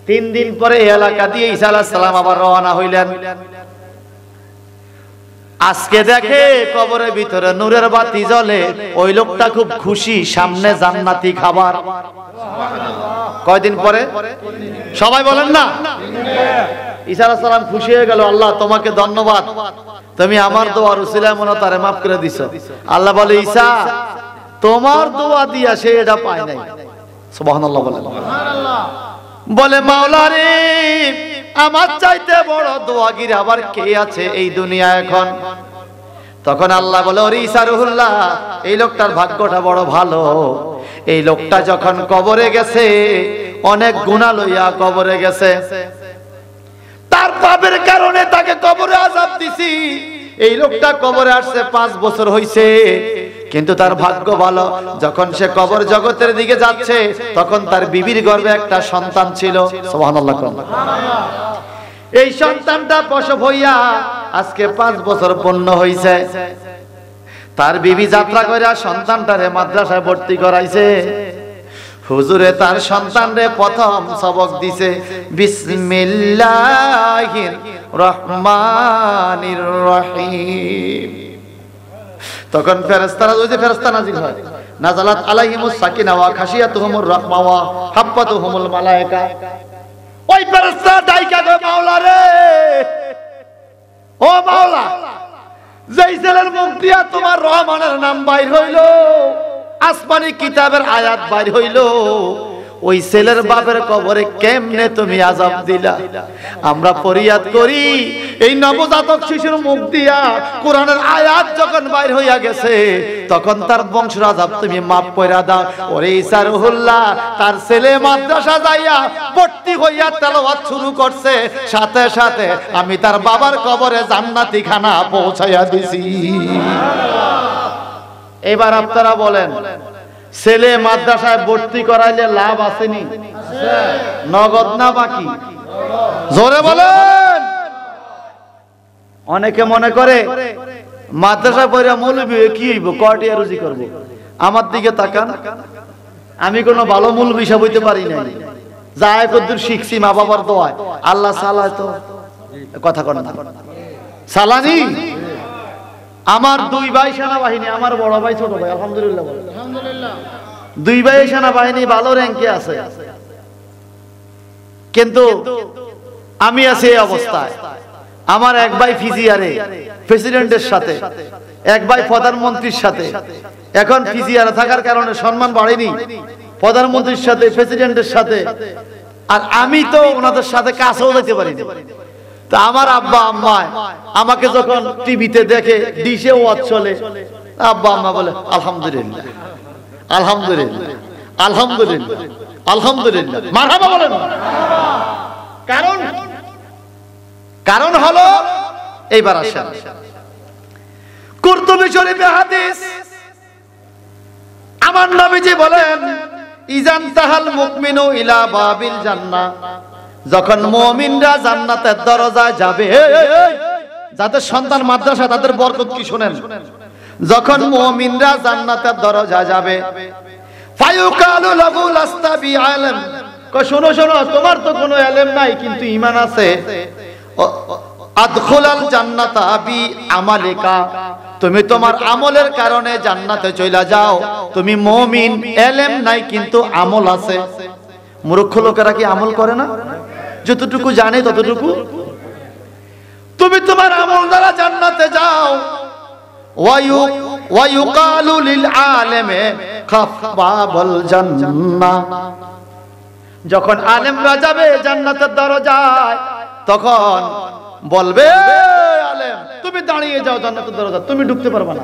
3 দিন পরে এই এলাকা দিয়ে ঈসা আলাইহিস সালাম আবার রওনা হইলেন। আজকে দেখে কবরের ভিতরে নূরের বাতি জ্বলে, ওই লোকটা খুব খুশি, সামনে জান্নাতি খাবার। কয়দিন পরে? সবাই বলেন না। ঈসা আলাইহিস সালাম খুশি হয়ে গেল, আল্লাহ তোমাকে ধন্যবাদ, তুমি আমার দোয়ার উসিলায় মনে তারে মাফ করে দিছো। আল্লাহ বলে, ঈসা তোমার দোয়া দিয়া সে এটা পায় নাই। সুবহানাল্লাহ বলেন। বলে, মাওলা রে, আমার চাইতে বড় দোয়াগির আবার কে আছে এই দুনিয়া এখন? তখন আল্লাহ বলে, ওরে ঈসা রুহুল্লাহ, এই লোকটার ভাগ্যটা বড় ভালো। এই লোকটা যখন কবরে গেছে অনেক গুনাহ লইয়া কবরে গেছে, তার পাপের কারণে তাকে কবরে আযাব দিছি। এই লোকটা কবরে আসছে 5 বছর হইছে, কিন্তু তার ভাগ্য ভালো, যখন সে কবর জগতের দিকে যাচ্ছে তখন তার বিবির গর্ভে একটা সন্তান ছিল। সুবহানাল্লাহ। এই সন্তানটা প্রসব হইয়া আজকে 5 বছর পূর্ণ হইছে। তার বিবি যাত্রা কইরা সন্তানটারে মাদ্রাসায় ভর্তি করাইছে। হুজুরে তার সন্তানরে প্রথম সবক দিছে বিসমিল্লাহির রহমানির রহিম। তখন ফেরেশতারা, ওই যে ফেরেশতা নাজিল হয়, নাযালাত আলাইহিমুস সাকিনা ওয়া খাশিয়াতুহুমুর রাহমা ওয়া হাফাতুহুমুল মালায়েকা। ওই ফেরেশতা ডাইকা কয়, মাওলা রে, ও মাওলা, যেই ছেলের মুখ দিয়া তোমার রহমানের নাম বাইর হইল, আসমানি কিতাবের আয়াত বাইর হইল, ওই ছেলের বাপের কবরে কেমনে তুমি আযাব দিলা? আমরা ফরিয়াদ করি, এই নবজাতক শিশুর মুখ দিয়া কোরআনের আয়াত যখন বাইর হইয়া গেছে তখন তার বংশের আযাব তুমি মাফ কইরা দাও। ওরে ঈসা রুহুল্লাহ, তার ছেলে মাদ্রাসা যাইয়া ভর্তি হইয়া তেলাওয়াত শুরু করছে, সাথে সাথে আমি তার বাবার কবরে জান্নাতি খানা পৌঁছাইয়া দিছি। এবার আপনারা বলেন, ছেলে মাদ্রাসায় ভর্তি করাইলে লাভ আসেনি? নগদ না বাকি? জোরে বলেন। অনেকে মনে করে মাদ্রাসা পড়া মৌলবি কি হইব, কয়টা রুজি করব। আমার দিকে তাকান, আমি কোনো ভালো মৌলবি হিসাব হইতে পারি না। যা কদ্দুর শিখছি মা বাবার দোয়ায়, আল্লাহ সালাহ তো কথা কন না সালানি। আমার দুই ভাই সেনাবাহিনী, আমার বড় ভাই ছোট ভাই, আলহামদুলিল্লাহ আলহামদুলিল্লাহ। দুই ভাই সেনাবাহিনী ভালো র্যাঙ্কে আছে, কিন্তু আমি আছি এই অবস্থায়। আমার এক ভাই ফিজিয়ারে প্রেসিডেন্টের সাথে, এক ভাই প্রধানমন্ত্রীর সাথে। এখন ফিজিয়ারে থাকার কারণে সম্মান বাড়েনি, প্রধানমন্ত্রীর সাথে প্রেসিডেন্টের সাথে, আর আমি তো ওনাদের সাথে কাছেও যেতে পারিনি। তা আমার আব্বা আম্মায় আমাকে যখন টিভিতে দেখে, ডিশে ওয়াজ চলে, আব্বা আম্মা বলে আলহামদুলিল্লাহ আলহামদুলিল্লাহ আলহামদুলিল্লাহ আলহামদুলিল্লাহ, মারহাবা বলেন। কারণ হলো এইবার আসেন কুরতুবী শরীফে হাদিস, আমার নবীজি বলেন ইজান তাহাল মুকমিনু ইলা বাবিল জান্নাহ, যখন মুমিনরা জান্নাতের দরজায় যাবে, যাদের সন্তান মাদ্রাসা তাদের বরকত কি শুনেন, যখন মুমিনরা জান্নাতের দরজায় যাবে, ফায়ুকালু লাহু লাস্তা বিআলাম, শোনো শোনো, তোমার তো কোনো ইলম নাই কিন্তু ঈমান আছে, আদখুলাল জান্নাতা বি আমালিকা, তুমি তোমার আমলের কারণে জান্নাতে চলে যাও। তুমি মুমিন, ইলম নাই কিন্তু আমল আছে। মূর্খ লোকেরা কি আমল করে না? যতটুকু জানে ততটুকু। তুমি তোমার আমল দ্বারা জান্নাতে যাও। ওয়ায়ুকালু লিল আলেমে খাফবাবুল জান্নাহ, যখন আলেমরা যাবে জান্নাতের দরজায়, তখন বলবে আলেম তুমি দাঁড়িয়ে যাও জান্নাতের দরজা, তুমি ঢুকতে পারবে না।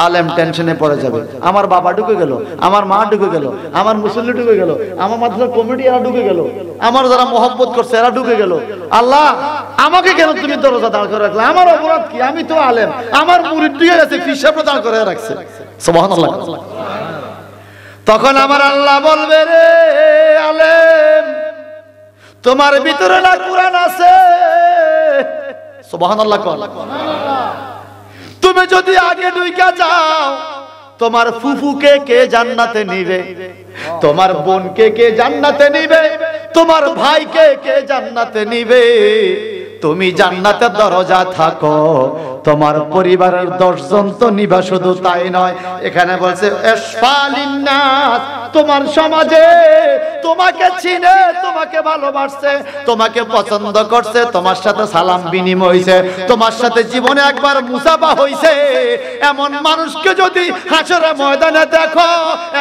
আলেম টেনশনে পড়ে যাবে, আমার বাবা ঢুকে গেল, আমার মা ঢুকে গেল, আমার মুসল্লি ঢুকে গেল, আমার মাদ্রাসার কমিটি এরা ঢুকে গেল, আমার যারা মহব্বত করছে এরা ঢুকে গেল। আল্লাহ আমাকে কেন তুমি দরজা দাঁড় করে রাখলে? আমার অপরাধ কি? আমি তো আলেম, আমার মুরিদ ঢুকে গেছে, ফিসাব দাঁড় করে রাখছে। সুবহানাল্লাহ। তখন আমার আল্লাহ বলবে রে আলেম, তোমার ভিতরে না কুরআন আছে? সুবহানাল্লাহ। তুমি যদি আগে ঢুইকা যাও, তোমার ফুফুকে কে জান্নাতে নিবে, তোমার বোনকে কে জান্নাতে নিবে, তোমার ভাইকে কে জান্নাতে নিবে। তুমি জান্নাতের দরজা থাকো, তোমার পরিবারের 10 জন তো নিবা। শুধু তাই নয়, এখানে বলছে ইসফালিন নাস, তোমার সমাজে তোমাকে চিনে, তোমাকে ভালোবাসছে, তোমাকে পছন্দ করছে, তোমার সাথে সালাম বিনিময় হইছে, তোমার সাথে জীবনে একবার মুসাফা হইছে, এমন মানুষকে যদি হাসরের ময়দানে দেখো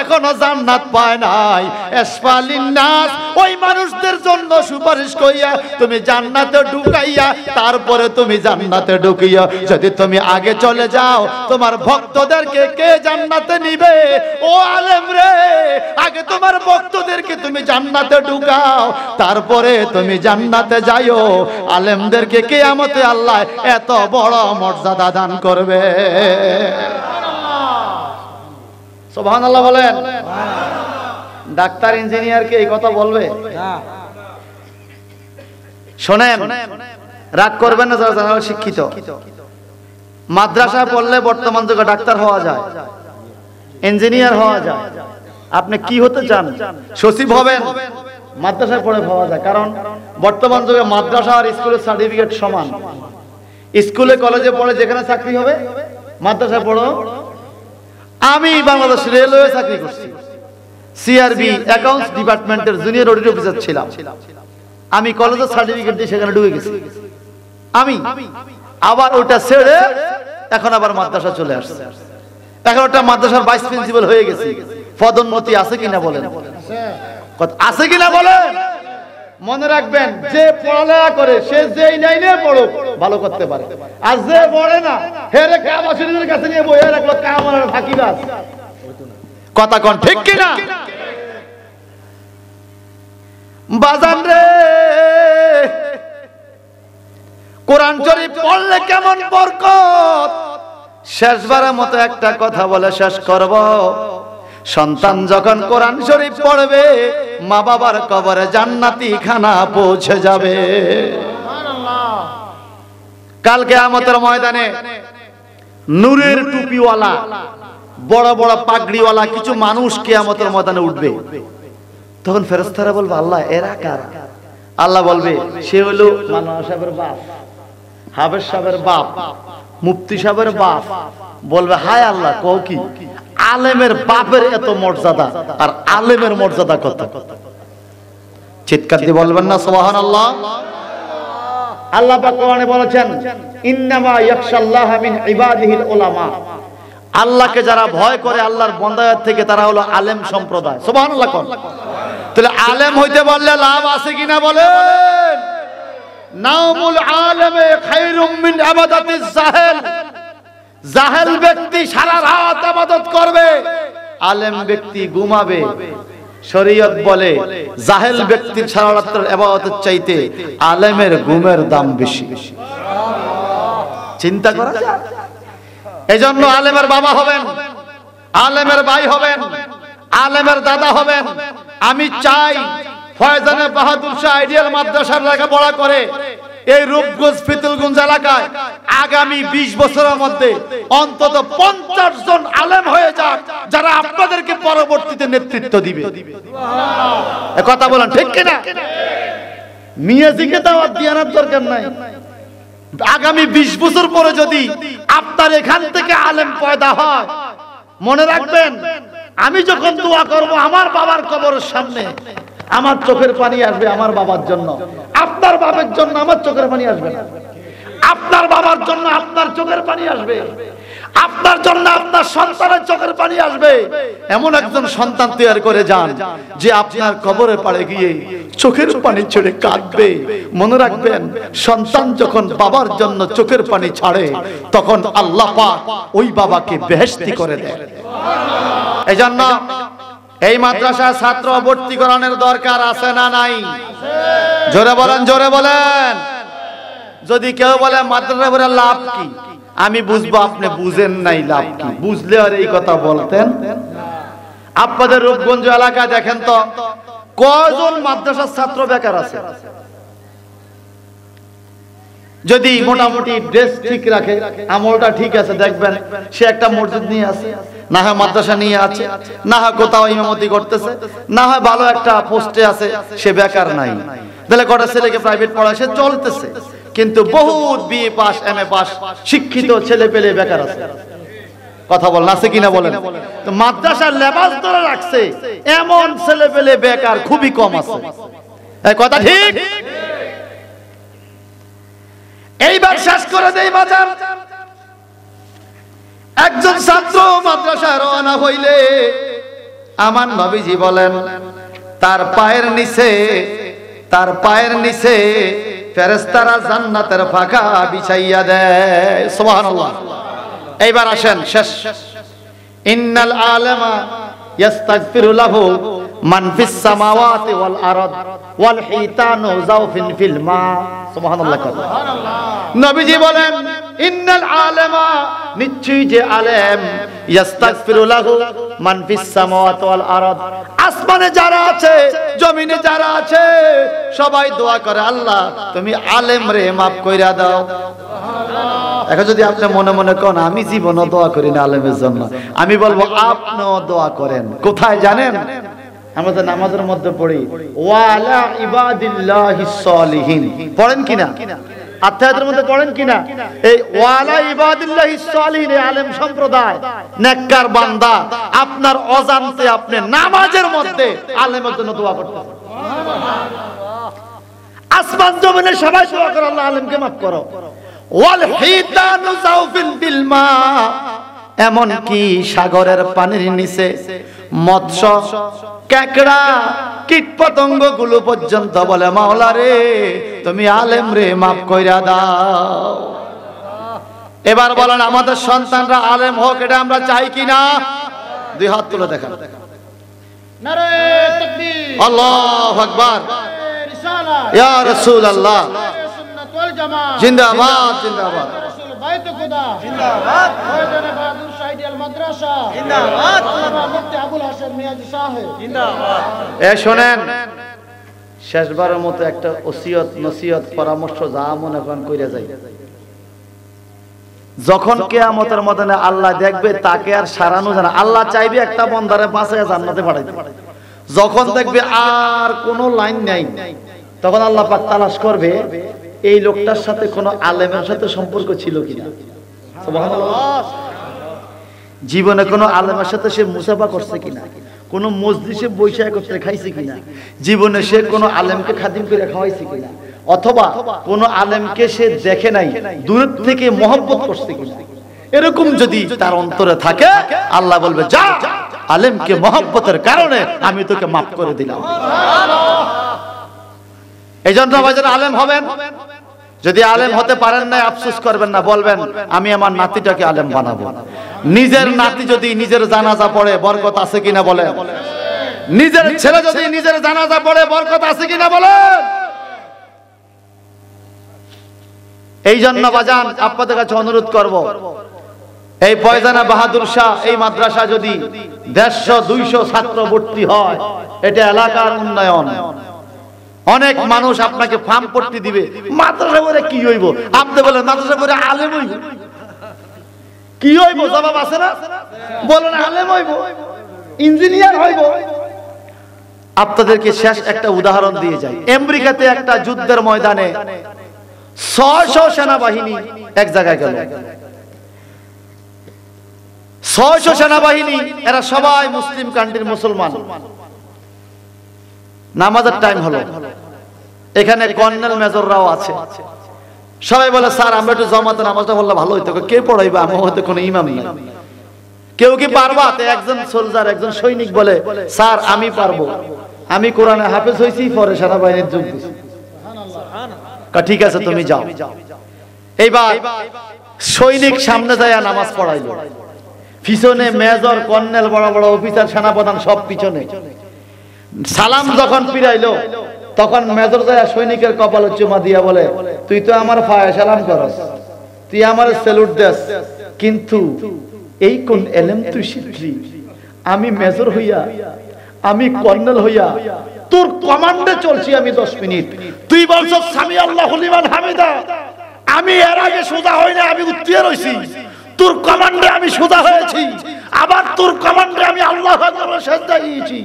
এখনো জান্নাত পায় নাই, ইসফালিন নাস, ওই মানুষদের জন্য সুপারিশ কইয়া তুমি জান্নাতে ঢুকাইয়া তারপরে তুমি জান্নাতে ঢুকিয়া। যদি তুমি আগে চলে যাও, তোমার ভক্তদেরকে কে জান্নাতে নিবে? ও আলেম রে, আগে তোমার ভক্তদেরকে তুমি জান্নাতে ঢুকাও, তারপরে তুমি জান্নাতে যাইও। আলেমদেরকে কিয়ামতে আল্লাহ এত বড় মর্যাদা দান করবে। সুবহানাল্লাহ বলেন। ডাক্তার ইঞ্জিনিয়ারকে এই কথা বলবে? শোনেন, রাগ করবেন না যারা জানা শিক্ষিত। মাদ্রাসায় পড়লে বর্তমান যুগে ডাক্তার হওয়া যায়, ইঞ্জিনিয়ার হওয়া যায়। আপনি কি হতে চান? সচিব হবেন, মাদ্রাসায় পড়ে হওয়া যায়। কারণ বর্তমান যুগে মাদ্রাসা আর স্কুলের সার্টিফিকেট সমান। স্কুলে কলেজে পড়ে যেখানে চাকরি হবে, মাদ্রাসায় পড়ো। আমি বাংলাদেশ রেলওয়ে চাকরি করছি, সিআরবি অ্যাকাউন্টস ডিপার্টমেন্টের জুনিয়র অডিট অফিসার ছিলাম। আমি কলেজের সার্টিফিকেট দিয়ে সেখানে ঢুকে গেছি। আমি আবার ওটা ছেড়ে এখন আবার মাদ্রাসা চলে আসছে। এখন ওটা মাদ্রাসার ভাইস প্রিন্সিপাল হয়ে গেছি। পদোন্নতি আছে কিনা বলেন? আছে কিনা বলেন? মনে রাখবেন, যে পড়ালেখা করে সে যেই লাইনে পড়ুক ভালো করতে পারে, আর যে পড়ে না হেরে কামাশিনের কাছে নিয়ে বইয়া রাখলো কামার ফাঁকিবাজ। কথা কোন ঠিক কিনা? বাজান রে, কোরআন শরীফ পড়লে কেমন বরকত। শেষবারের মতো একটা কথা বলে শেষ করব। সন্তান যখন কোরআন শরীফ পড়বে, মা বাবার কবরে জান্নাতি খানা পৌঁছে যাবে। কাল কিয়ামতের ময়দানে নূরের টুপিওয়ালা বড় বড় পাগড়িওয়ালা কিছু মানুষ কিয়ামতের ময়দানে উঠবে। তখন ফেরেশতারা বলবে আল্লাহ এরা কারা? আল্লাহ বলবে সে হলো মাওলানা সাহেবের বাপ, হাফেজ সাহেবের বাপ, মুফতি সাহেবের বাপ। বলবে হায় আল্লাহ কও কি? আলেমের বাপের এত মর্যাদা আর আলেমের মর্যাদা কত? চিৎকার দিয়ে বলবেন না সুবহানাল্লাহ। আল্লাহ পাক কোরআনে বলেছেন ইন্নামা ইয়াখশাল্লাহ মিন ইবাদিহিল উলামা। আল্লাহকে যারা ভয় করে আল্লাহর বান্দাদের থেকে তারা হলো আলেম সম্প্রদায়। সুবহানাল্লাহ কোন। তাহলে আলেম হইতে বললে লাভ আছে কিনা বলেন? নামুল আলেমে খায়রুম মিন ইবাদাতিজ জাহেল। জাহেল ব্যক্তি সারা রাত ইবাদত করবে, আলেম ব্যক্তি ঘুমাবে। শরীয়ত বলে জাহেল ব্যক্তির সারা রাতের ইবাদতের চাইতে আলেমের ঘুমের দাম বেশি। চিন্তা করা যায়। এজন্য আলেমের বাবা হবেন, আলেমের ভাই হবেন, আলেমের দাদা হবেন। আমি চাই ফয়জানে বাহাদুর শাহ আইডিয়াল মাদ্রাসার লেখাপড়া করে এই রূপগঞ্জ ফিতুলগঞ্জ এলাকায় আগামী 20 বছরের মধ্যে অন্তত 50 জন আলেম হয়ে যাক, যারা আপনাদেরকে পরবর্তীতে নেতৃত্ব দিবে। এই কথা বলেন ঠিক কিনা? মিয়াজিকে দাওয়াত দেওয়ার দরকার নাই। আগামী 20 বছর পরে যদি আপনার এখান থেকে আলেম পয়দা হয়, মনে রাখবেন আমি যখন দোয়া করব আমার বাবার কবরের সামনে আমার চোখের পানি আসবে আমার বাবার জন্য, আপনার বাবার জন্য আমার চোখের পানি আসবে না। আপনার বাবার জন্য আপনার চোখের পানি আসবে, আপনার জন্য আপনার সন্তানের চোখের পানি আসবে। এমন একজন সন্তান তৈরি করে যান যে আপনার কবরে পাড়ে গিয়ে চোখের পানি ছেড়ে কাঁদবে। মনে রাখবেন সন্তান যখন বাবার জন্য চোখের পানি ছাড়ে তখন আল্লাহ পাক ওই বাবাকে বেহেশতি করে দেয়। এজন্য এই মাদ্রাসায় ছাত্র ভর্তি করানোর দরকার আছে না নাই? জোরে বলেন, জোরে বলেন। যদি কেউ বলে মাদ্রাসা করে লাভ কি, আমি বুঝবো আপনি বুঝেন নাই লাভ কি। বুঝলে আর এই কথা বলতেন। আপনাদের রূপগঞ্জ এলাকায় দেখেন তো কয়জন মাদ্রাসার ছাত্র বেকার আছে? যদি মোটামুটি ড্রেস ঠিক রাখে, আমলটা ঠিক আছে, দেখবেন সে একটা মসজিদ নিয়ে আছে, না হয় মাদ্রাসা নিয়ে আছে, না হয় কোথাও ইমামতি করতেছে, না হয় ভালো একটা পোস্টে আছে, সে বেকার নাই। তাহলে কটা ছেলেকে প্রাইভেট পড়ায় সে চলতেছে, কিন্তু বহুত বিএ পাস এমএ পাস শিক্ষিত ছেলে পেলে বেকার আছে। কথা বলেন আছে কিনা বলেন? তো মাদ্রাসার লেবাস ধরে রাখছে এমন ছেলে পেলে বেকার খুবই কম আছে। এই কথা ঠিক? এইবার শেষ করে দেই বাজার। একজন ছাত্র মাদ্রাসায় রওনা হইলে আমার নবীজি বলেন তার পায়ের নিচে ফেরেশতারা জান্নাতের ফাঁকা বিছাইয়া দেয়। সুবহানাল্লাহ। এইবার আসেন শেষ। ইন্নাল আলামা ইস্তাগফিরু লাহু মান ফিস সামাওয়াতি ওয়াল আরদ ওয়াল হিতানু যাওফিন ফিল মা। সুবহানাল্লাহ। নবীজি বলেন ইন্নাল আলামা, নিশ্চয়ই যে আলেম, ইস্তাগফিরু লাহু মান ফিস সামাওয়াতি ওয়াল আরদ, আসমানে যারা আছে জমিনে যারা আছে সবাই দোয়া করে আল্লাহ তুমি আলেম রে মাফ কইরা দাও। এখন যদি আপনি মনে মনে কোন আমি জীবনও দোয়া করি না আলেমের জন্য, আমি বলবো আপনিও দোয়া করেন। কোথায় জানেন? আমরা তো নামাজের মধ্যে পড়ি ওয়ালা ইবাদিল্লাহিস সলিহিন, পড়েন কিনা? আত্মায়াতের মধ্যে পড়েন কিনা? এই ওয়ালা ইবাদিল্লাহিস সলিহিন আলেম সম্প্রদায় নেককার বান্দা আপনার অজান্তে আপনি নামাজের মধ্যে আলেমের জন্য দোয়া করতেছেন। আসমান জমিনে সবাই দোয়া করে আল্লাহ আলেমকে মাফ করো। ওয়াল হিতানু যাওফিন বিল মা, এমন কি সাগরের পানির নিচে মৎস্য কেকড়া কীট পতঙ্গ গুলো পর্যন্ত বলে মাওলা রে তুমি আলেম রে মাফ কইরা দাও। এবার বলেন আমাদের সন্তানরা আলেম হোক, এটা আমরা চাই কিনা? দুই হাত তুলে দেখান। নারে তাকবীর, আল্লাহু আকবার, রিসালাত, ইয়া রাসূলুল্লাহ, সুন্নাত ওয়াল জামাত, জিন্দাবাদ জিন্দাবাদ। বাইতে খোদা জিন্দাবাদ, ময়দানে বাহাদুর শাহ আইডিয়াল মাদ্রাসা জিন্দাবাদ, আল্লামা মুফতি আবুল হাসান মিয়াজি সাহেব জিন্দাবাদ। এ শোনেন, শেষবারের মতো একটা ওসিয়ত নসিহত পরামর্শ যা মনে করেন কইরা যাই। যখন কিয়ামতের ময়দানে আল্লাহ দেখবে তাকে আর সারানো যায় না। আল্লাহ চাইবে একটা বান্দারে বাঁচায়া জান্নাতে পাঠাইতে। যখন দেখবে আর কোনো লাইন নাই, তখন আল্লাহ পাক তালাশ করবে এই লোকটার সাথে কোনো আলেমের সাথে সম্পর্ক ছিল কিনা। সুবহানাল্লাহ। জীবনে কোনো আলেমের সাথে সে মুসাফা করছে কিনা, কোনো মজলিসে বৈশা করতে খাইছে কিনা, জীবনে সে কোনো আলেমকে খাদিম করে খাওয়াইছে কিনা, অথবা কোনো আলেমকে সে দেখে নাই, দূর থেকে মহব্বত করছে কিনা। এরকম যদি তার অন্তরে থাকে, আল্লাহ বলবে যা, আলেমকে মহব্বতের কারণে আমি তোকে মাফ করে দিলাম। এই জন্য ভাইজান আলেম হবেন। যদি আলেম হতে পারেন না, আফসোস করবেন না, বলবেন আমি আমার নাতিটাকে আলেম বানাবো। নিজের নাতি যদি নিজের জানাজা পড়ে বরকত আছে কিনা বলেন? নিজের ছেলে যদি নিজের জানাজা পড়ে বরকত আছে কিনা বলেন? এই জন্য বাজান আপনাদের কাছে অনুরোধ করব, এই ফয়জানা বাহাদুর শাহ এই মাদ্রাসা যদি 150-200 ছাত্র ভর্তি হয়, এটা এলাকার উন্নয়ন। অনেক মানুষ আপনাকে ফার্ম পট্টি দিবে, মাদ্রাসা করে কি হইব? আপনি বলেন মাদ্রাসা করে আলেম হইব, কি হইব? জবাব আছে না? বলেন আলেম হইব, ইঞ্জিনিয়ার হইব। আপনাদেরকে শেষ একটা উদাহরণ দিয়ে যাই। আমেরিকাতে একটা যুদ্ধের ময়দানে 600 সেনাবাহিনী এক জায়গায় গেল। 600 সেনাবাহিনী, এরা সবাই মুসলিম কান্ট্রির মুসলমান। নামাজের টাইম হলো, এখানে কর্নেল মেজররাও আছে। সবাই বলে স্যার আমরা একটু জমাতে নামাজটা বললে ভালো হইতো। কে পড়াইবা? আমার হয়তো কোনো ইমাম নেই। কেউ কি পারবা? একজন সোলজার, একজন সৈনিক বলে স্যার আমি পারবো, আমি কোরআনে হাফেজ হয়েছি, পরে সেনাবাহিনীর যোগ দিছি। ঠিক আছে তুমি যাও। এইবার সৈনিক সামনে যায় নামাজ পড়াইলো, পিছনে মেজর, কর্নেল, বড় বড় অফিসার, সেনাপ্রধান সব পিছনে। সালাম যখন ফিরাইলো, তখন মেজর যায় সৈনিকের কপালে চুমা দিয়া বলে তুই তো আমার ফায়া সালাম করস, তুই আমার স্যালুট দেস, কিন্তু এই কোন এলেম তুই শিখলি? আমি মেজর হইয়া, আমি কর্নেল হইয়া তোর কমান্ডে চলছি আমি 10 মিনিট, তুই বলছো সামি আল্লাহু লিমান হামিদা। আমি এর আগে সোজা হই না, আমি উত্তিয়ে রইছি। তোর কমান্ডে আমি সোজা হয়েছি, আবার তোর কমান্ডে আমি আল্লাহু আকবার সেজদা দিয়েছি।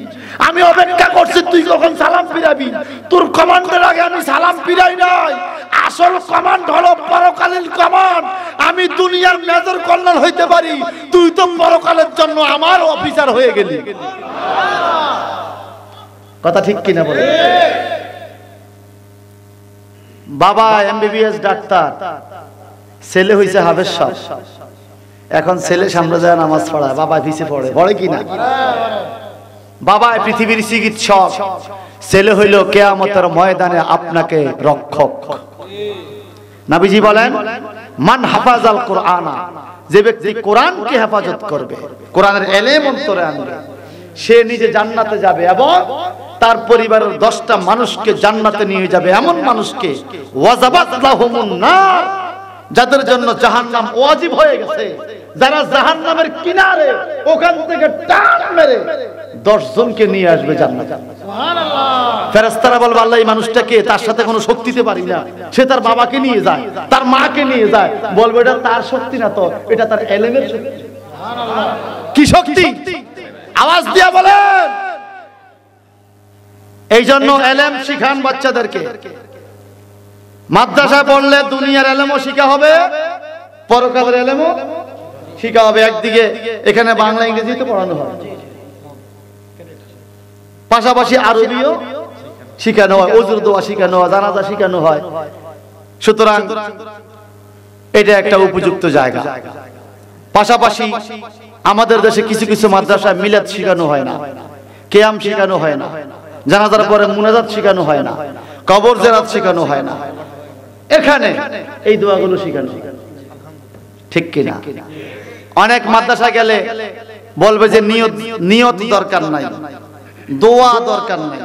আমি অপেক্ষা করছি তুই কখন সালাম ফিরাবি। তোর কমান্ডের আগে আমি সালাম ফিরাই নাই। আসল কমান্ড হলো পরকালীন কমান্ড। আমি দুনিয়ার মেজর কর্নেল হইতে পারি, তুই তো পরকালের জন্য আমার অফিসার হয়ে গেলি। কথা ঠিক কিনা বলে? বাবা এমবিবিএস ডাক্তার, ছেলে হইছে হাফেজ সাহেব। এখন ছেলে সামনে যায় নামাজ পড়ায়, বাবা পিছে পড়ে, পড়ে কিনা? বাবা পৃথিবীর চিকিৎসক, ছেলে হইল কিয়ামতের ময়দানে আপনাকে রক্ষক। নবীজি বলেন মান হাফাজাল কুরআনা, যে ব্যক্তি কোরআনকে হেফাজত করবে, কোরআনের ইলম অন্তরে আনবে, সে নিজে জান্নাতে যাবে এবং তার পরিবারের 10টা মানুষকে জান্নাতে নিয়ে যাবে। এমন মানুষকে ওয়াজাবাত লাহুমুন নার, যাদের জন্য জাহান্নাম ওয়াজিব হয়ে গেছে, যারা জাহান্নামের কিনারে, ওখান থেকে টান মেরে 10 জনকে নিয়ে আসবে জান্নাতে। সুবহানাল্লাহ। ফেরেশতারা বলবে আল্লাহ এই মানুষটাকে, তার সাথে কোনো শক্তিতে পারি না, সে তার বাবাকে নিয়ে যায়, তার মাকে নিয়ে যায়। বলবে এটা তার শক্তি না তো, এটা তার ইলমের শক্তি। সুবহানাল্লাহ। কি শক্তি? আওয়াজ দিয়া বলেন। এই জন্য ইলম শিখান বাচ্চাদেরকে। মাদ্রাসা পড়লে দুনিয়ার ইলমও শিখা হবে, পরকালের ইলমও শিখা হবে। একদিকে এখানে বাংলা ইংরেজি তো পড়ানো হয়, পাশাপাশি আরবিও শিখানো হয়, ওযুর দোয়া শিখানো হয়, জানাজা শিখানো হয়। সুতরাং এটা একটা উপযুক্ত জায়গা। পাশাপাশি আমাদের দেশে কিছু কিছু মাদ্রাসায় মিলাদ শিখানো হয় না, কিয়াম শিখানো হয় না, জানাজার পরে মুনাজাত শিখানো হয় না, কবর জিয়ারত শিখানো হয় না। এখানে এই দোয়াগুলো শিখানো, ঠিক কিনা? অনেক মাদ্রাসা গেলে বলবে যে নিয়ত দরকার নাই, দোয়া দরকার নাই,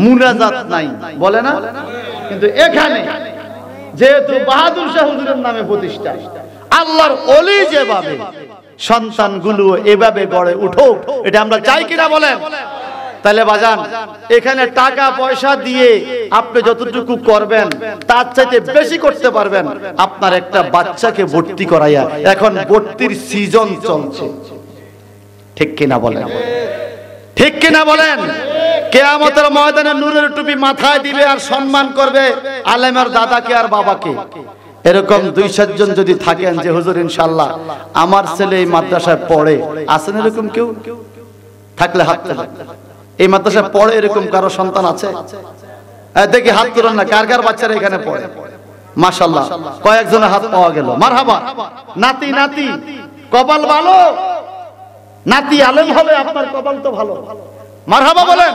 মুনাজাত নাই, বলে না? কিন্তু এখানে যেহেতু বাহাদুর শাহ হুজুরের নামে প্রতিষ্ঠা, আল্লাহর ওলি যেভাবে সন্তানগুলো এভাবে গড়ে উঠুক, এটা আমরা চাই কিনা বলেন? তাহলে বাজান, এখানে টাকা পয়সা দিয়ে আপনি যতটুকু করবেন তার চাইতে বেশি করতে পারবেন আপনার একটা বাচ্চাকে ভর্তি করাইয়া। এখন ভর্তির সিজন চলছে, ঠিক কিনা বলেন? ঠিক কিনা বলেন? কিয়ামতের ময়দানে নূরের টুপি মাথায় দিবে আর সম্মান করবে আলেমের দাদাকে আর বাবাকে। এরকম 2-7 জন যদি থাকেন যে হুজুর ইনশাআল্লাহ আমার ছেলে এই মাদ্রাসায় পড়ে, আছেন এরকম কেউ? থাকলে হাত তোলেন। এই মাদ্রাসায় পড়ে এরকম কারো সন্তান আছে? দেখি হাত তোলেন না, কার কার বাচ্চারা এখানে পড়ে? মাশাআল্লাহ, কয়েকজনের হাত পাওয়া গেল। মারহাবা। নাতি নাতি কপাল ভালো, নাতি আলেম হবে, আপনার কপাল তো ভালো। মারহাবা বলেন।